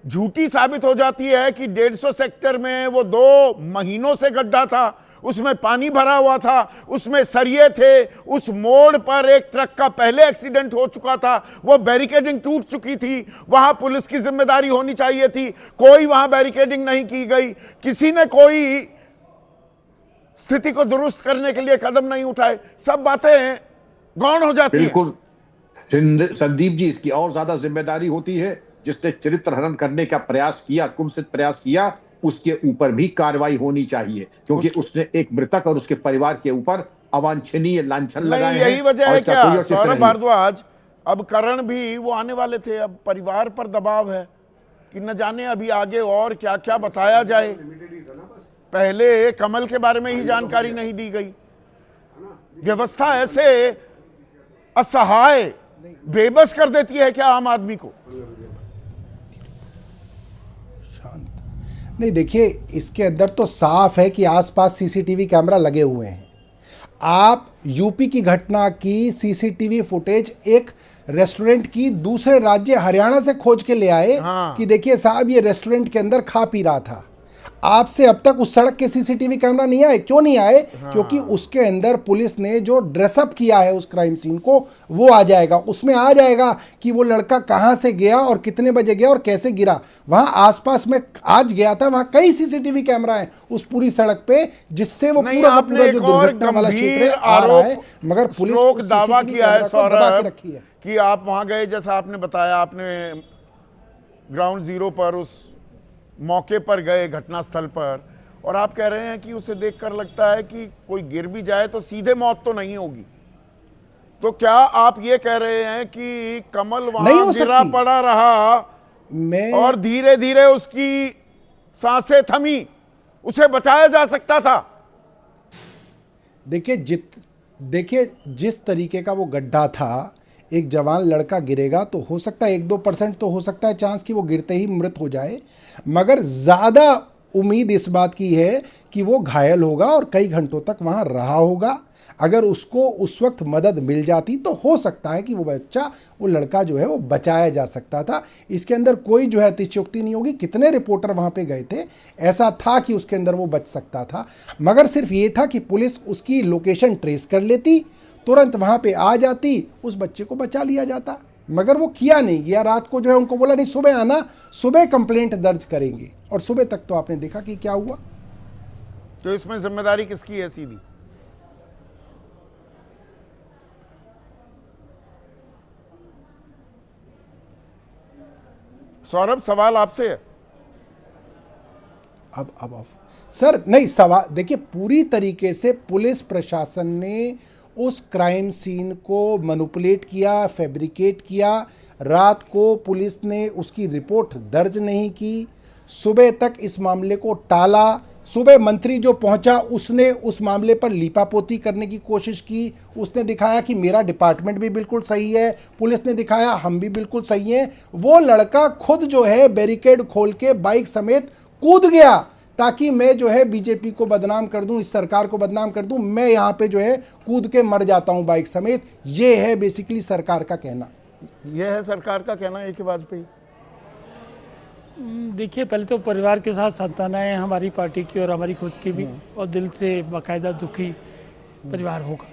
झूठी साबित हो जाती है कि 150 सेक्टर में वो 2 महीनों से गड्ढा था, उसमें पानी भरा हुआ था, उसमें सरिये थे, उस मोड़ पर एक ट्रक का पहले एक्सीडेंट हो चुका था, वो बैरिकेडिंग टूट चुकी थी, वहां पुलिस की जिम्मेदारी होनी चाहिए थी, कोई वहां बैरिकेडिंग नहीं की गई, किसी ने कोई स्थिति को दुरुस्त करने के लिए कदम नहीं उठाए, सब बातें गौण हो जाती हैं। बिल्कुल संदीप जी, इसकी और ज्यादा जिम्मेदारी होती है जिसने चरित्र हनन करने का प्रयास किया, कुत्सित प्रयास किया, उसके ऊपर भी कार्रवाई होनी चाहिए, क्योंकि उसने एक मृतक और उसके परिवार के ऊपर अवांछनीय लांछन लगाए हैं। यही वजह है क्या सौरभ भारद्वाज, अब करण भी वो आने वाले थे, अब परिवार पर दबाव है कि न जाने अभी आगे और क्या क्या बताया जाए। पहले कमल के बारे में ही जानकारी नहीं दी गई। व्यवस्था ऐसे असहाय, बेबस कर देती है क्या आम आदमी को? नहीं, देखिए, इसके अंदर तो साफ है कि आसपास सीसीटीवी कैमरा लगे हुए हैं। आप यूपी की घटना की सीसीटीवी फुटेज एक रेस्टोरेंट की दूसरे राज्य हरियाणा से खोज के ले आए कि देखिए साहब, ये रेस्टोरेंट के अंदर खा पी रहा था। आपसे अब तक उस सड़क के सीसीटीवी कैमरा नहीं आए। क्यों नहीं आए? क्योंकि उसके अंदर पुलिस ने जो ड्रेसअप किया है उस क्राइम सीन को, वो आ जाएगा। उसमें आ जाएगा कि वो लड़का कहां से गया और कितने बजे गया और कैसे गिरा। वहां आसपास में आज गया था, वहां कई सीसीटीवी कैमरा है उस पूरी सड़क पे, जिससे वो पूरा जो दुर्घटना वाला क्षेत्र आ रहा है। मगर पुलिस दावा किया है सौरभ कि आप वहां गए, जैसा आपने बताया, आपने ग्राउंड जीरो पर उस मौके पर गए, घटनास्थल पर, और आप कह रहे हैं कि उसे देखकर लगता है कि कोई गिर भी जाए तो सीधे मौत तो नहीं होगी। तो क्या आप ये कह रहे हैं कि कमल वहां गिरा पड़ा रहा और धीरे धीरे उसकी सांसें थमी, उसे बचाया जा सकता था? देखिए जिस तरीके का वो गड्ढा था, एक जवान लड़का गिरेगा तो हो सकता है 1-2% तो हो सकता है चांस कि वो गिरते ही मृत हो जाए, मगर ज़्यादा उम्मीद इस बात की है कि वो घायल होगा और कई घंटों तक वहाँ रहा होगा। अगर उसको उस वक्त मदद मिल जाती तो हो सकता है कि वो लड़का जो है वो बचाया जा सकता था। इसके अंदर कोई जो है अतिशयोक्ति नहीं होगी। कितने रिपोर्टर वहाँ पे गए थे, ऐसा था कि उसके अंदर वो बच सकता था, मगर सिर्फ ये था कि पुलिस उसकी लोकेशन ट्रेस कर लेती, तुरंत वहां पे आ जाती, उस बच्चे को बचा लिया जाता। मगर वो किया नहीं गया। रात को जो है उनको बोला नहीं सुबह आना, सुबह कंप्लेंट दर्ज करेंगे, और सुबह तक तो आपने देखा कि क्या हुआ। तो इसमें जिम्मेदारी किसकी है सीधी? सौरभ, सवाल आपसे है। अब सर नहीं, सवाल देखिए, पूरी तरीके से पुलिस प्रशासन ने उस क्राइम सीन को मैनिपुलेट किया, फैब्रिकेट किया। रात को पुलिस ने उसकी रिपोर्ट दर्ज नहीं की, सुबह तक इस मामले को टाला, सुबह मंत्री जो पहुंचा उसने उस मामले पर लीपापोती करने की कोशिश की, उसने दिखाया कि मेरा डिपार्टमेंट भी बिल्कुल सही है, पुलिस ने दिखाया हम भी बिल्कुल सही हैं। वो लड़का खुद जो है बैरिकेड खोल के बाइक समेत कूद गया ताकि मैं जो है बीजेपी को बदनाम कर दूं, इस सरकार को बदनाम कर दूं, मैं यहां पे जो है कूद के मर जाता हूं बाइक समेत। ये है बेसिकली सरकार का कहना। यह है सरकार का कहना है कि वाजपेयी। देखिए, पहले तो परिवार के साथ सांत्वनाएं हमारी पार्टी की और हमारी खुद की भी, और दिल से बाकायदा दुखी परिवार होगा।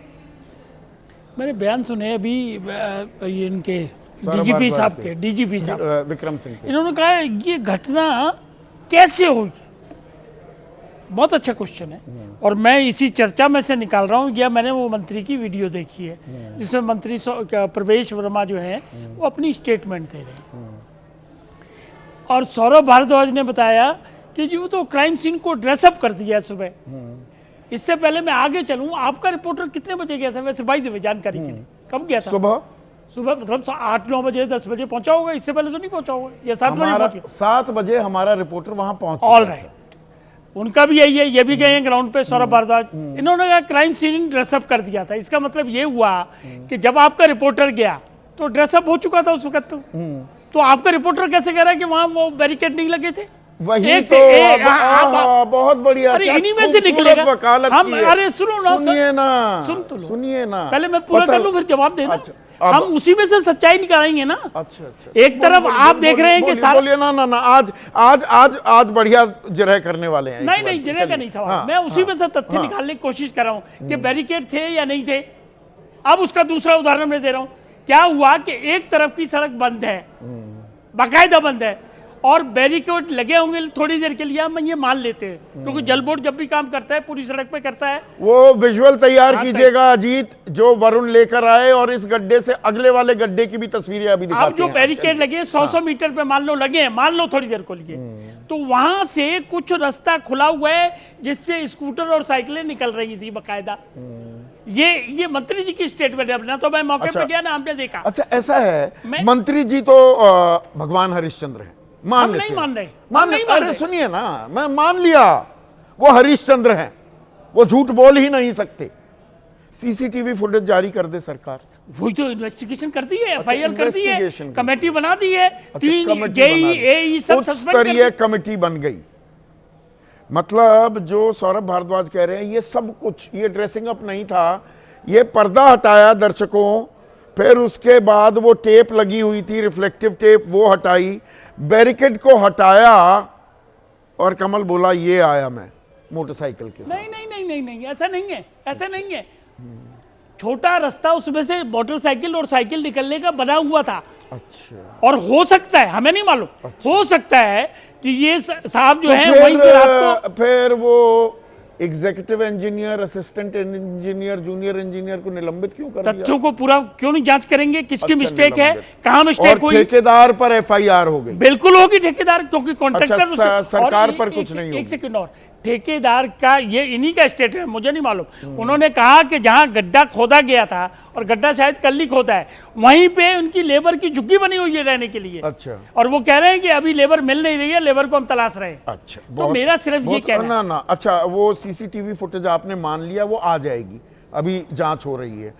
मैंने बयान सुने अभी ये इनके डीजीपी साहब विक्रम सिंह के। इन्होंने कहा ये घटना कैसे हुई। बहुत अच्छा क्वेश्चन है, और मैं इसी चर्चा में से निकाल रहा हूँ। या मैंने वो मंत्री की वीडियो देखी है जिसमें मंत्री प्रवेश वर्मा जो है वो अपनी स्टेटमेंट दे रहे हैं, और सौरभ भारद्वाज ने बताया कि जो तो क्राइम सीन को ड्रेसअप कर दिया सुबह। इससे पहले मैं आगे चलूं, आपका रिपोर्टर कितने बजे गया था वैसे बाई द वे, जानकारी के लिए? कब गया था? सुबह मतलब 8-9 बजे 10 बजे पहुंचा होगा, इससे पहले तो नहीं पहुंचा होगा, या 7 बजे पहुंच गया? 7 बजे हमारा रिपोर्टर वहां पहुंचा। ऑल राइट, उनका भी यही है, ये भी गए हैं ग्राउंड पे सौरभ भारद्वाज। इन्होंने कहा क्राइम सीन ड्रेसअप कर दिया था। इसका मतलब ये हुआ कि जब आपका रिपोर्टर गया तो ड्रेसअप हो चुका था उस वक्त। तो आपका रिपोर्टर कैसे कह रहा है कि वहां वो बैरिकेड नहीं लगे थे? वही तो बहुत बढ़िया। अरे इन्हीं में से निकलेगा। हम अरे सुनो ना, सुनिए ना, पहले मैं पूरा कर लूं फिर जवाब देना। हम उसी में से सच्चाई निकालेंगे ना। अच्छा। एक तरफ आप देख रहे हैं कि बोलिए ना आज बढ़िया जिरह करने वाले हैं। नहीं जिरह का नहीं सवाल, मैं उसी में से तथ्य निकालने की कोशिश कर रहा हूं कि बैरिकेड थे या नहीं थे। अब उसका दूसरा उदाहरण मैं दे रहा हूं। क्या हुआ कि एक तरफ की सड़क बंद है, बाकायदा बंद है, और बैरिकेड लगे होंगे थोड़ी देर के लिए, हम ये मान लेते हैं, क्योंकि जल बोर्ड जब भी काम करता है पूरी सड़क पे करता है। वो विजुअल तैयार कीजिएगा अजीत, जो वरुण लेकर आए, और इस गड्ढे से अगले वाले गड्ढे की भी तस्वीरें अभी दिखाते हैं। अब जो बैरिकेड लगे 100 मीटर पे मान लो लगे हैं, मान लो थोड़ी देर को लिए, तो वहां से कुछ रास्ता खुला हुआ है जिससे स्कूटर और साइकिलें निकल रही थी बाकायदा। ये मंत्री जी की स्टेटमेंट है, ना तो मैं मौके पे गया ना हमने देखा। अच्छा, ऐसा है, मंत्री जी तो भगवान हरिश्चंद्र है, मान लेते हैं। मान नहीं। अरे सुनिए ना, मैं मान लिया वो हरिश्चंद्र हैं, वो झूठ बोल ही नहीं सकते। सीसीटीवी फुटेज जारी कर दे सरकार। वही तो इन्वेस्टिगेशन कर दी है, एफआईआर कर दी है, कमेटी बना दी है, 3 जेई एई सब सस्पेंड कर दी, कमेटी बन गई। मतलब जो सौरभ भारद्वाज कह रहे हैं, ये सब कुछ, ये ड्रेसिंग अप नहीं था, ये पर्दा हटाया दर्शकों, फिर उसके बाद वो टेप लगी हुई थी, रिफ्लेक्टिव टेप, वो हटाई, बैरिकेड को हटाया, और कमल बोला ये आया मैं मोटरसाइकिल के साथ। नहीं, ऐसा नहीं है। छोटा रास्ता उसमें से मोटरसाइकिल और साइकिल निकलने का बना हुआ था। अच्छा। और हो सकता है, हमें नहीं मालूम, हो सकता है कि ये साहब जो है वहीं से रात को, फिर वो executive engineer, assistant engineer, junior engineer को निलंबित क्यों कर दिया? तथ्यों को पूरा क्यों नहीं जांच करेंगे? किसकी मिस्टेक है, कहां मिस्टेक हुई? ठेकेदार पर एफआईआर हो गई। बिल्कुल होगी ठेकेदार, क्योंकि कॉन्ट्रैक्टर। अच्छा, सरकार पर कुछ नहीं होगी। एक सेकंड और, ठेकेदार का ये इन्हीं का स्टेट है, मुझे नहीं मालूम। उन्होंने कहा कि जहां गड्ढा खोदा गया था, और गड्ढा शायद कल ही खोदा है, वहीं पे उनकी लेबर की झुग्गी बनी हुई है रहने के लिए। अच्छा। और वो कह रहे हैं कि अभी लेबर मिल नहीं रही है, लेबर को हम तलाश रहे हैं। अच्छा, तो मेरा सिर्फ ये कहना है। ना, अच्छा, वो सीसीटीवी फुटेज आपने मान लिया, वो आ जाएगी, अभी जांच हो रही है।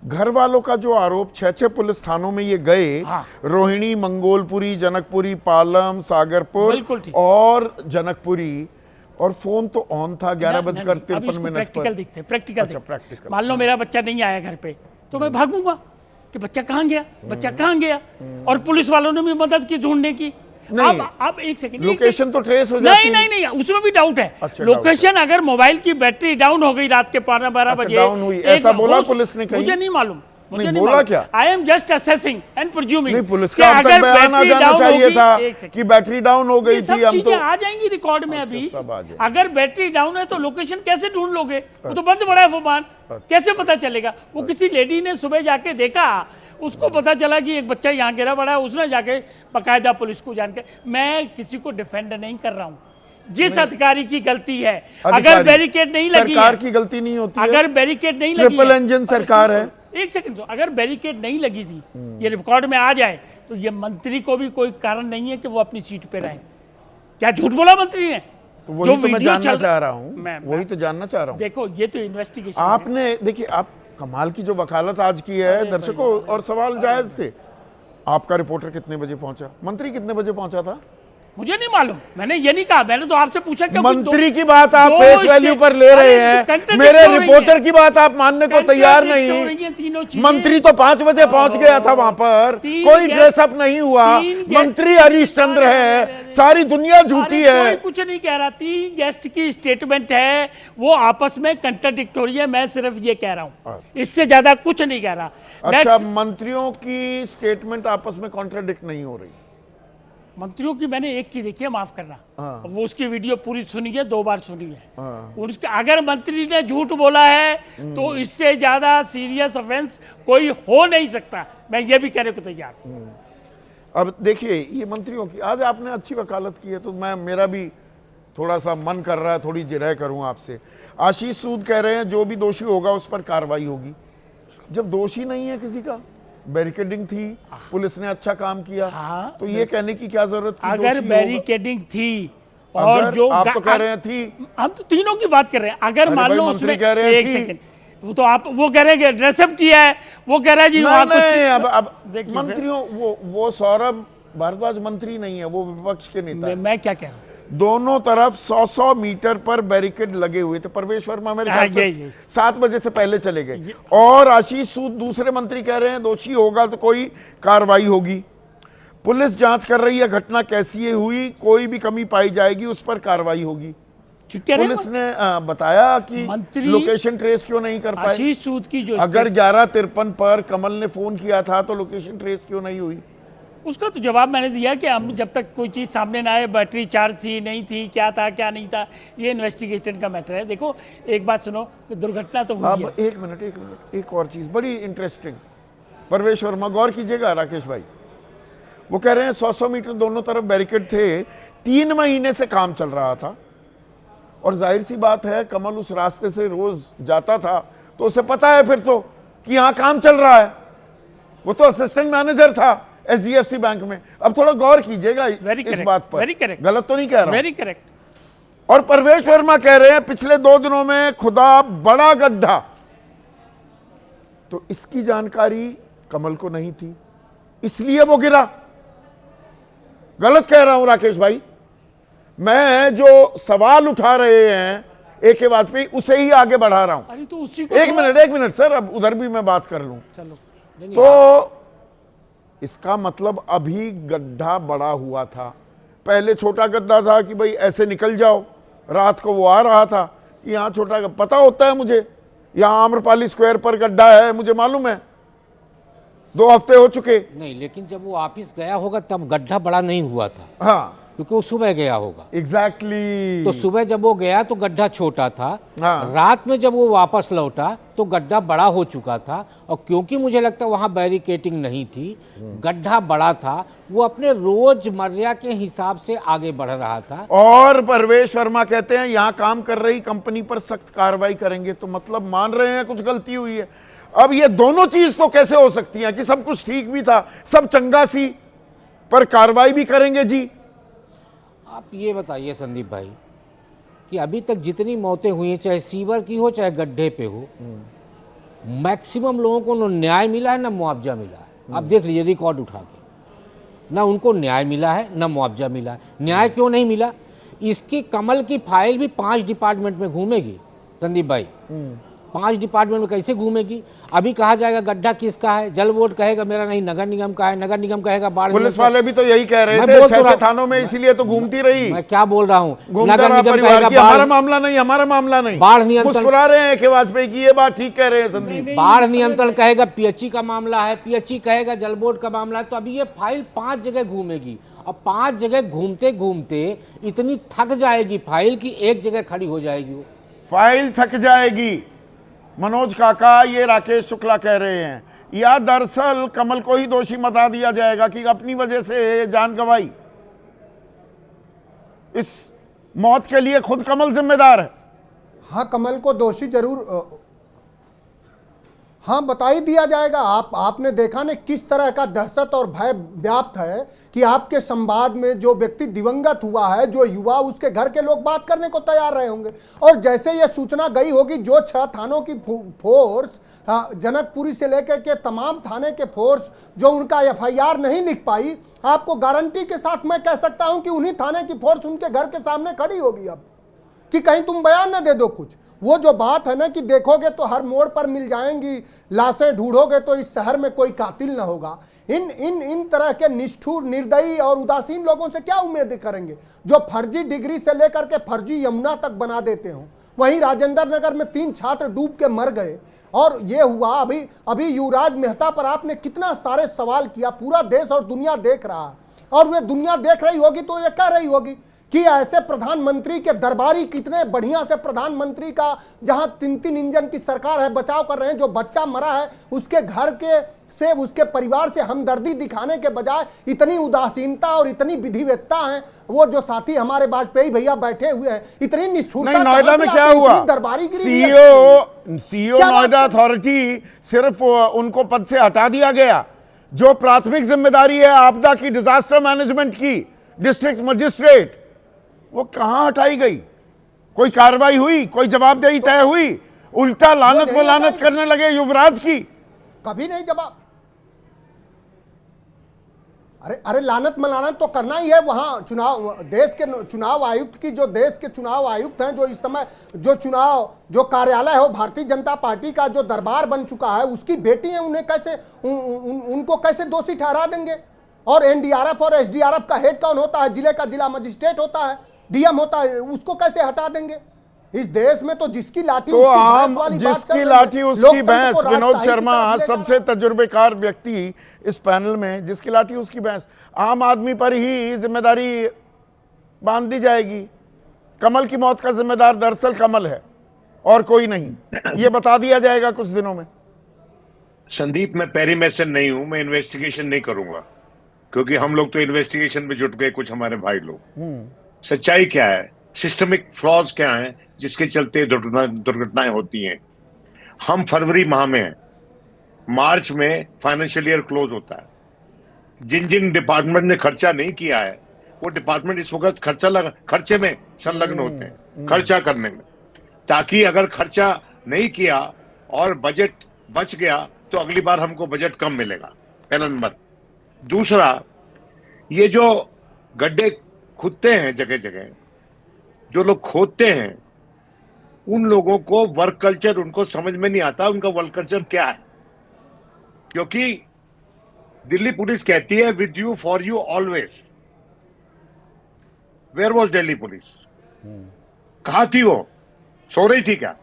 घर वालों का जो आरोप, 6 पुलिस थानों में ये गए, रोहिणी, मंगोलपुरी, जनकपुरी, पालम, सागरपुर और जनकपुरी, और फोन तो ऑन था 11:53 प्रैक्टिकल दिखते, प्रैक्टिकल। मान लो मेरा बच्चा नहीं आया घर पे, तो मैं भागूंगा कि बच्चा कहाँ गया, और पुलिस वालों ने भी मदद की ढूंढने की। अब एक सेकंड, लोकेशन तो ट्रेस हो जाती है। नहीं, उसमें भी डाउट है। अच्छा, लोकेशन अगर मोबाइल की बैटरी डाउन हो गई रात के 12 बजे, डाउन हुई, ऐसा बोला पुलिस ने? मुझे नहीं मालूम, मुझे नहीं बोला क्या? I am just assessing and presuming. Police का अगर बैटरी डाउन चाहिए था कि बैटरी डाउन हो गई थी। हम तो आ जाएंगी रिकॉर्ड में अभी। अगर बैटरी डाउन है तो लोकेशन कैसे ढूंढ लोगे? वो तो बंद पड़ा है फुमान, कैसे पता चलेगा? वो किसी लेडी ने सुबह जाके देखा, उसको पता चला कि एक बच्चा यहाँ गिरा पड़ा है, उसने जाके बाकायदा पुलिस को जानकर। मैं किसी को डिफेंड नहीं कर रहा हूँ, जिस अधिकारी की गलती है, अगर बैरिकेड नहीं लगी, सरकार की गलती नहीं होती। अगर बैरिकेड नहीं लगी, ट्रिपल इंजन सरकार है। एक सेकंड, अगर बैरिकेड नहीं लगी थी, ये रिकॉर्ड में आ जाए, तो ये मंत्री को भी कोई कारण नहीं है कि वो अपनी सीट पे रहे। क्या झूठ बोला मंत्री ने? तो वही तो मैं वीडियो जानना चल- चाह रहा हूँ, मैं- वही तो जानना चाह रहा हूँ। देखो ये तो इन्वेस्टिगेशन है। आपने देखिए, आप कमाल की जो वकालत आज की है दर्शकों, और सवाल जायज थे। आपका रिपोर्टर कितने बजे पहुंचा, मंत्री कितने बजे पहुंचा था? मुझे नहीं मालूम, मैंने ये नहीं कहा, मैंने तो आपसे पूछा कि मंत्री की बात आप फेस वैल्यू पर ले रहे हैं, मेरे रिपोर्टर की बात आप मानने को तैयार नहीं। मंत्री तो 5 बजे पहुंच गया था वहां पर, कोई ड्रेसअप नहीं हुआ। मंत्री हरीशचंद्र है, सारी दुनिया झूठी है। कोई कुछ नहीं कह रहा। 3 गेस्ट की स्टेटमेंट है, वो आपस में कंट्राडिक्टोरी है। मैं सिर्फ ये कह रहा हूँ, इससे ज्यादा कुछ नहीं कह रहा। अच्छा, मंत्रियों की स्टेटमेंट आपस में कॉन्ट्राडिक्ट नहीं हो रही? मंत्रियों की मैंने एक की देखी है, माफ करना, वो उसकी वीडियो पूरी सुनी है, 2 बार सुनी है। उसके अगर मंत्री ने झूठ बोला है तो इससे ज्यादा सीरियस ऑफेंस कोई हो नहीं सकता, मैं ये भी कहने को तैयार हूं। अब देखिए, ये मंत्रियों की आज आपने अच्छी वकालत की है, तो मेरा भी थोड़ा सा मन कर रहा है, थोड़ी जिरह करूं आपसे। आशीष सूद कह रहे हैं जो भी दोषी होगा उस पर कार्रवाई होगी। जब दोषी नहीं है किसी का, बैरिकेडिंग थी, पुलिस ने अच्छा काम किया, तो ये कहने की क्या जरूरत थी? अगर बैरिकेडिंग थी और जो आप तो कह रहे हैं थी, हम तो तीनों की बात कर रहे हैं। अगर मान लो उसमें कह रहे एक सेकंड, वो तो आप वो कह रहे हैं ड्रेसअप किया है, वो कह रहा है जी नहीं, अब मंत्रियों, वो सौरभ भारद्वाज मंत्री नहीं है, वो विपक्ष के नेता है। मैं क्या कह रहा हूँ, दोनों तरफ 100-100 मीटर पर बैरिकेड लगे हुए थे। परवेश वर्मा मेरे ख्याल से 7 बजे से पहले चले गए, और आशीष सूद दूसरे मंत्री कह रहे हैं दोषी होगा तो कोई कार्रवाई होगी। पुलिस जांच कर रही है, घटना कैसी हुई, कोई भी कमी पाई जाएगी उस पर कार्रवाई होगी। पुलिस ने बताया कि लोकेशन ट्रेस क्यों नहीं कर पाए। आशीष सूद की जो अगर 11:53 पर कमल ने फोन किया था तो लोकेशन ट्रेस क्यों नहीं हुई? उसका तो जवाब मैंने दिया कि हम जब तक कोई चीज़ सामने ना आए, बैटरी चार्ज थी नहीं थी, क्या था क्या नहीं था, ये इन्वेस्टिगेशन का मैटर है। देखो एक बात सुनो, दुर्घटना तो हुई है। एक मिनट, एक और चीज़ बड़ी इंटरेस्टिंग, परवेश वर्मा गौर कीजिएगा, राकेश भाई, वो कह रहे हैं 100-100 मीटर दोनों तरफ बैरिकेड थे, 3 महीने से काम चल रहा था, और जाहिर सी बात है कमल उस रास्ते से रोज जाता था तो उसे पता है फिर तो कि यहाँ काम चल रहा है। वो तो असिस्टेंट मैनेजर था HDFC बैंक में। अब थोड़ा गौर कीजिएगा इस बात पर, गलत तो नहीं कह रहा? Very correct. और परवेश वर्मा कह रहे हैं पिछले 2 दिनों में खुदा बड़ा गड्ढा, तो इसकी जानकारी कमल को नहीं थी, इसलिए वो गिरा। गलत कह रहा हूं राकेश भाई? मैं जो सवाल उठा रहे हैं AK वाजपेयी, उसे ही आगे बढ़ा रहा हूं। अरे तो उसी को एक मिनट सर, अब उधर भी मैं बात कर लूं। चलो। तो इसका मतलब अभी गड्ढा बड़ा हुआ था, पहले छोटा गड्ढा था कि भाई ऐसे निकल जाओ। रात को वो आ रहा था कि यहाँ छोटा, पता होता है मुझे, यहाँ आम्रपाली स्क्वायर पर गड्ढा है, मुझे मालूम है, 2 हफ्ते हो चुके। नहीं, लेकिन जब वो ऑफिस गया होगा तब गड्ढा बड़ा नहीं हुआ था। हाँ, क्योंकि वो सुबह गया होगा। एग्जैक्टली। तो सुबह जब वो गया तो गड्ढा छोटा था। हाँ। रात में जब वो वापस लौटा तो गड्ढा बड़ा हो चुका था, और क्योंकि मुझे लगता है वहाँ बैरिकेटिंग नहीं थी, गड्ढा बड़ा था, वो अपने रोजमर्रा के हिसाब से आगे बढ़ रहा था। और परवेश वर्मा कहते हैं यहाँ काम कर रही कंपनी पर सख्त कार्रवाई करेंगे, तो मतलब मान रहे हैं कुछ गलती हुई है। अब ये दोनों चीज तो कैसे हो सकती है कि सब कुछ ठीक भी था, सब चंगा सी, पर कार्रवाई भी करेंगे जी? आप ये बताइए संदीप भाई कि अभी तक जितनी मौतें हुई हैं, चाहे सीवर की हो चाहे गड्ढे पे हो, मैक्सिमम लोगों को न न्याय मिला है न मुआवजा मिला है। आप देख लीजिए रिकॉर्ड उठा के, ना उनको न्याय मिला है न मुआवजा मिला है। न्याय क्यों नहीं मिला? इसकी कमल की फाइल भी 5 डिपार्टमेंट में घूमेगी संदीप भाई। 5 डिपार्टमेंट में कैसे घूमेगी? अभी कहा जाएगा गड्ढा किसका है, जल बोर्ड कहेगा मेरा नहीं, नगर निगम का है, नगर निगम कहेगा बाढ़। पुलिस वाले भी तो यही कह रहे थे 6 थानों में, इसीलिए तो घूमती रही। मैं क्या बोल रहा हूँ, नगर निगम कहेगा हमारा मामला नहीं, हमारा मामला नहीं। बाढ़ नियंत्रण मुस्कुरा रहे हैं AK वाजपेयी की, ये बात ठीक कह रहे हैं संदीप। बाढ़ नियंत्रण कहेगा PHE का मामला है, PHE कहेगा जल बोर्ड का मामला है। तो अभी ये फाइल 5 जगह घूमेगी, और 5 जगह घूमते घूमते इतनी थक जाएगी फाइल की एक जगह खड़ी हो जाएगी। वो फाइल थक जाएगी, मनोज काका ये राकेश शुक्ला कह रहे हैं, या दरअसल कमल को ही दोषी बता दिया जाएगा कि अपनी वजह से जान गंवाई, इस मौत के लिए खुद कमल जिम्मेदार है। हाँ, कमल को दोषी जरूर, हाँ, बता ही दिया जाएगा। आपने देखा ना किस तरह का दहशत और भय व्याप्त है कि आपके संवाद में जो व्यक्ति दिवंगत हुआ है, जो युवा, उसके घर के लोग बात करने को तैयार रहे होंगे। और जैसे ये सूचना गई होगी, जो 6 थानों की फोर्स, जनकपुरी से लेकर के तमाम थाने के फोर्स जो उनका FIR नहीं लिख पाई, आपको गारंटी के साथ मैं कह सकता हूं कि उन्हीं थाने की फोर्स उनके घर के सामने खड़ी होगी अब, कि कहीं तुम बयान ना दे दो कुछ। वो जो बात है ना कि देखोगे तो हर मोड़ पर मिल जाएंगी लाशें, ढूंढोगे तो इस शहर में कोई कातिल ना होगा। इन तरह के निष्ठुर, निर्दयी और उदासीन लोगों से क्या उम्मीद करेंगे, जो फर्जी डिग्री से लेकर के फर्जी यमुना तक बना देते हो। वहीं राजेंद्र नगर में 3 छात्र डूब के मर गए, और ये हुआ अभी युवराज मेहता पर आपने कितना सारे सवाल किया। पूरा देश और दुनिया देख रहा है, और वे दुनिया देख रही होगी तो ये कह रही होगी कि ऐसे प्रधानमंत्री के दरबारी, कितने बढ़िया से प्रधानमंत्री का, जहां 3 इंजन की सरकार है, बचाव कर रहे हैं। जो बच्चा मरा है उसके घर के से, उसके परिवार से हमदर्दी दिखाने के बजाय इतनी उदासीनता और इतनी विधिवत्ता है। वो जो साथी हमारे वाजपेयी भैया बैठे हुए हैं, इतनी निष्ठुरता। नोएडा में क्या हुआ? सीईओ नोएडा अथॉरिटी, सिर्फ उनको पद से हटा दिया गया। जो प्राथमिक जिम्मेदारी है आपदा की, डिजास्टर मैनेजमेंट की, डिस्ट्रिक्ट मजिस्ट्रेट, वो कहां हटाई गई? कोई कार्रवाई हुई? कोई जवाबदेही तय हुई? उल्टा लानत व लानत करने लगे युवराज की। कभी नहीं जवाब। अरे लानत मलानत तो करना ही है। वहां चुनाव, देश के चुनाव आयुक्त की, जो देश के चुनाव आयुक्त हैं, जो इस समय जो कार्यालय है, भारतीय जनता पार्टी का जो दरबार बन चुका है, उसकी बेटी है, उन्हें कैसे उनको कैसे दोषी ठहरा देंगे? और NDRF और SDRF का हेड कौन होता है? जिले का जिला मजिस्ट्रेट होता है, DM होता है, उसको कैसे हटा देंगे? इस देश में तो जिसकी लाठी तो आम, जिसकी लाठी उसकी भैंस। विनोद शर्मा सबसे तजुर्बेकार व्यक्ति इस पैनल में, जिसकी लाठी उसकी भैंस। आम आदमी पर ही जिम्मेदारी बांध दी जाएगी। कमल की मौत का जिम्मेदार दरअसल कमल है और कोई नहीं, ये बता दिया जाएगा कुछ दिनों में। संदीप, मैं पेरीमेसन नहीं हूं, मैं इन्वेस्टिगेशन नहीं करूंगा, क्योंकि हम लोग तो इन्वेस्टिगेशन में जुट गए, कुछ हमारे भाई लोग। सच्चाई क्या है, सिस्टमिक फ्लॉज क्या है जिसके चलते दुर्घटनाएं होती हैं। हम फरवरी माह में हैं, मार्च में फाइनेंशियल ईयर क्लोज होता है। जिन जिन डिपार्टमेंट ने खर्चा नहीं किया है, वो डिपार्टमेंट इस वक्त खर्चे में संलग्न होते हैं, खर्चा करने में, ताकि अगर खर्चा नहीं किया और बजट बच गया तो अगली बार हमको बजट कम मिलेगा। पहला नंबर। दूसरा, ये जो गड्ढे खुदते हैं जगह जगह, जो लोग खोदते हैं, उन लोगों को वर्क कल्चर उनको समझ में नहीं आता, उनका वर्क कल्चर क्या है। क्योंकि दिल्ली पुलिस कहती है with you, for you, always. Where was Delhi police? कहां थी वो? सो रही थी क्या?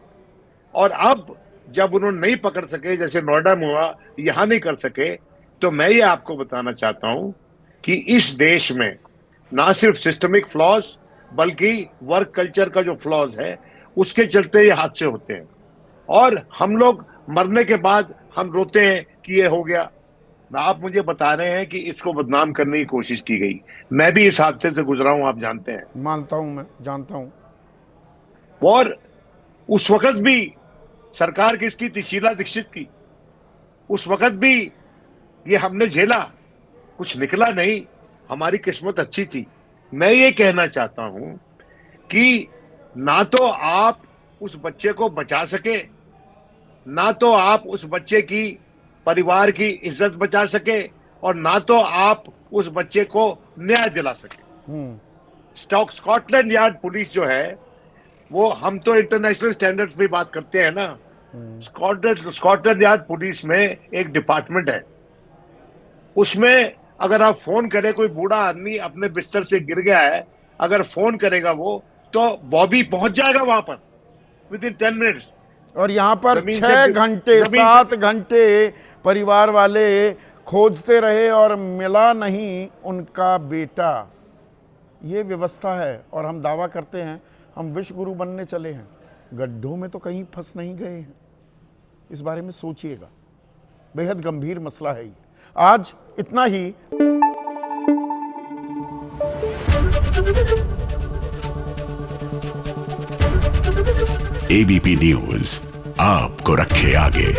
और अब जब उन्होंने नहीं पकड़ सके, जैसे नोएडा में हुआ, यहां नहीं कर सके, तो मैं ये आपको बताना चाहता हूं कि इस देश में ना सिर्फ सिस्टमिक फ्लॉज, बल्कि वर्क कल्चर का जो फ्लॉज है, उसके चलते ये हादसे होते हैं। और हम लोग मरने के बाद हम रोते हैं कि ये हो गया। आप मुझे बता रहे हैं कि इसको बदनाम करने की कोशिश की गई। मैं भी इस हादसे से गुजरा हूं, आप जानते हैं। मानता हूं, मैं जानता हूं। और उस वक्त भी सरकार किसकी थी? शीला दीक्षित की। उस वक्त भी ये हमने झेला, कुछ निकला नहीं, हमारी किस्मत अच्छी थी। मैं ये कहना चाहता हूं कि ना तो आप उस बच्चे को बचा सके, ना तो आप उस बच्चे की परिवार की इज्जत बचा सके, और ना तो आप उस बच्चे को न्याय दिला सके। स्कॉटलैंड यार्ड पुलिस जो है, वो, हम तो इंटरनेशनल स्टैंडर्ड्स पे बात करते हैं ना। स्कॉटलैंड यार्ड पुलिस में एक डिपार्टमेंट है, उसमें अगर आप फोन करें, कोई बूढ़ा आदमी अपने बिस्तर से गिर गया है, अगर फोन करेगा वो, तो बॉबी पहुंच जाएगा वहां पर विद इन 10 मिनट्स। और यहाँ पर 6 घंटे 7 घंटे परिवार वाले खोजते रहे और मिला नहीं उनका बेटा। ये व्यवस्था है, और हम दावा करते हैं हम विश्व गुरु बनने चले हैं। गड्ढों में तो कहीं फंस नहीं गए हैं। इस बारे में सोचिएगा, बेहद गंभीर मसला है ये। आज इतना ही। एबीपी न्यूज आपको रखे आगे।